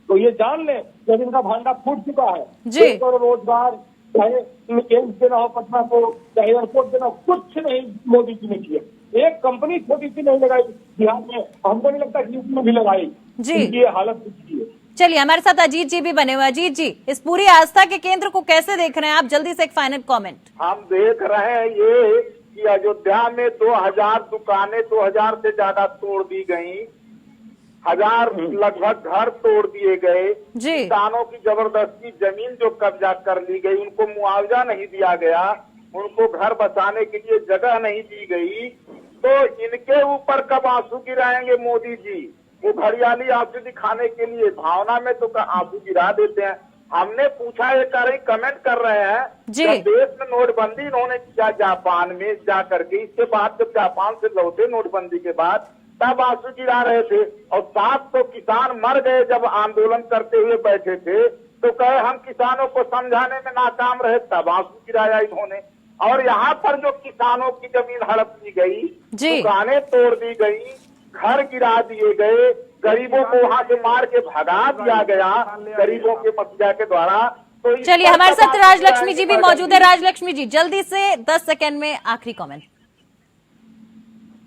तो ये जान ले, जब इनका भांडा फूट चुका है, जी। करोड़ रोजगार, चाहे एम्स देना हो पटना को, चाहे एयरपोर्ट देना, कुछ नहीं मोदी जी ने किया। एक कंपनी छोटी सी नहीं लगाई बिहार में, हमको नहीं लगता कि यूपी में भी लगाई जी। इनकी ये हालत की है। चलिए, हमारे साथ अजीत जी भी बने हुए। अजीत जी, इस पूरी आस्था के केंद्र को कैसे देख रहे हैं आप? जल्दी से एक फाइनल कमेंट। हम देख रहे हैं ये कि अयोध्या में 2000 दुकानें 2000 से ज्यादा तोड़ दी गई, 1000 लगभग घर तोड़ दिए गए, जी। किसानों की जबरदस्ती जमीन जो कब्जा कर ली गई, उनको मुआवजा नहीं दिया गया, उनको घर बसाने के लिए जगह नहीं दी गई। तो इनके ऊपर कब आंसू गिराएंगे मोदी जी? वो घड़ियाली आंसू दिखाने के लिए भावना में तो आंसू गिरा देते हैं। हमने पूछा, ये कमेंट कर रहे हैं, जब देश में नोटबंदी इन्होंने किया जापान में जा करके, इसके बाद जब जापान से लौटे नोटबंदी के बाद, तब आंसू गिरा रहे थे। और 700 किसान मर गए जब आंदोलन करते हुए बैठे थे, तो कहे हम किसानों को समझाने में नाकाम रहे, तब आंसू गिराया इन्होंने। और यहाँ पर जो किसानों की जमीन हड़प दी गई, दुकानें तोड़ दी गई, घर गिरा दिए गए, गरीबों को वहां से मार के भगा दिया गया गरीबों के मसीहा के द्वारा। तो चलिए, हमारे साथ राजलक्ष्मी जी भी मौजूद है। राजलक्ष्मी जी, जल्दी से 10 सेकंड में आखिरी कमेंट।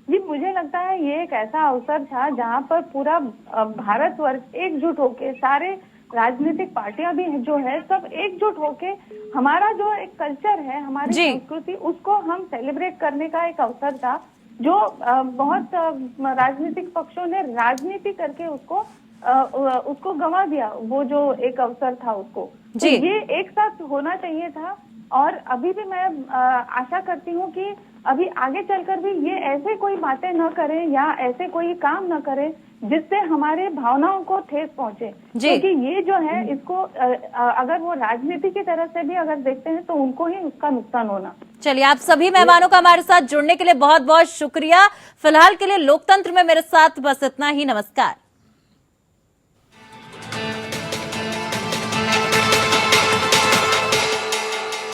जी, मुझे लगता है ये एक ऐसा अवसर था जहां पर पूरा भारतवर्ष एकजुट होके, सारे राजनीतिक पार्टियां भी जो है सब एकजुट होके हमारा जो एक कल्चर है, हमारी संस्कृति, उसको हम सेलिब्रेट करने का एक अवसर था। जो बहुत राजनीतिक पक्षों ने राजनीति करके उसको गंवा दिया, वो जो एक अवसर था उसको। तो ये एक साथ होना चाहिए था। और अभी भी मैं आशा करती हूँ कि अभी आगे चलकर भी ये ऐसे कोई बातें न करें या ऐसे कोई काम न करें जिससे हमारे भावनाओं को ठेस पहुंचे, क्योंकि ये जो है इसको अगर वो राजनीति की तरह से भी अगर देखते हैं तो उनको ही उसका नुकसान होना। चलिए, आप सभी मेहमानों का हमारे साथ जुड़ने के लिए बहुत बहुत शुक्रिया। फिलहाल के लिए लोकतंत्र में मेरे साथ बस इतना ही। नमस्कार।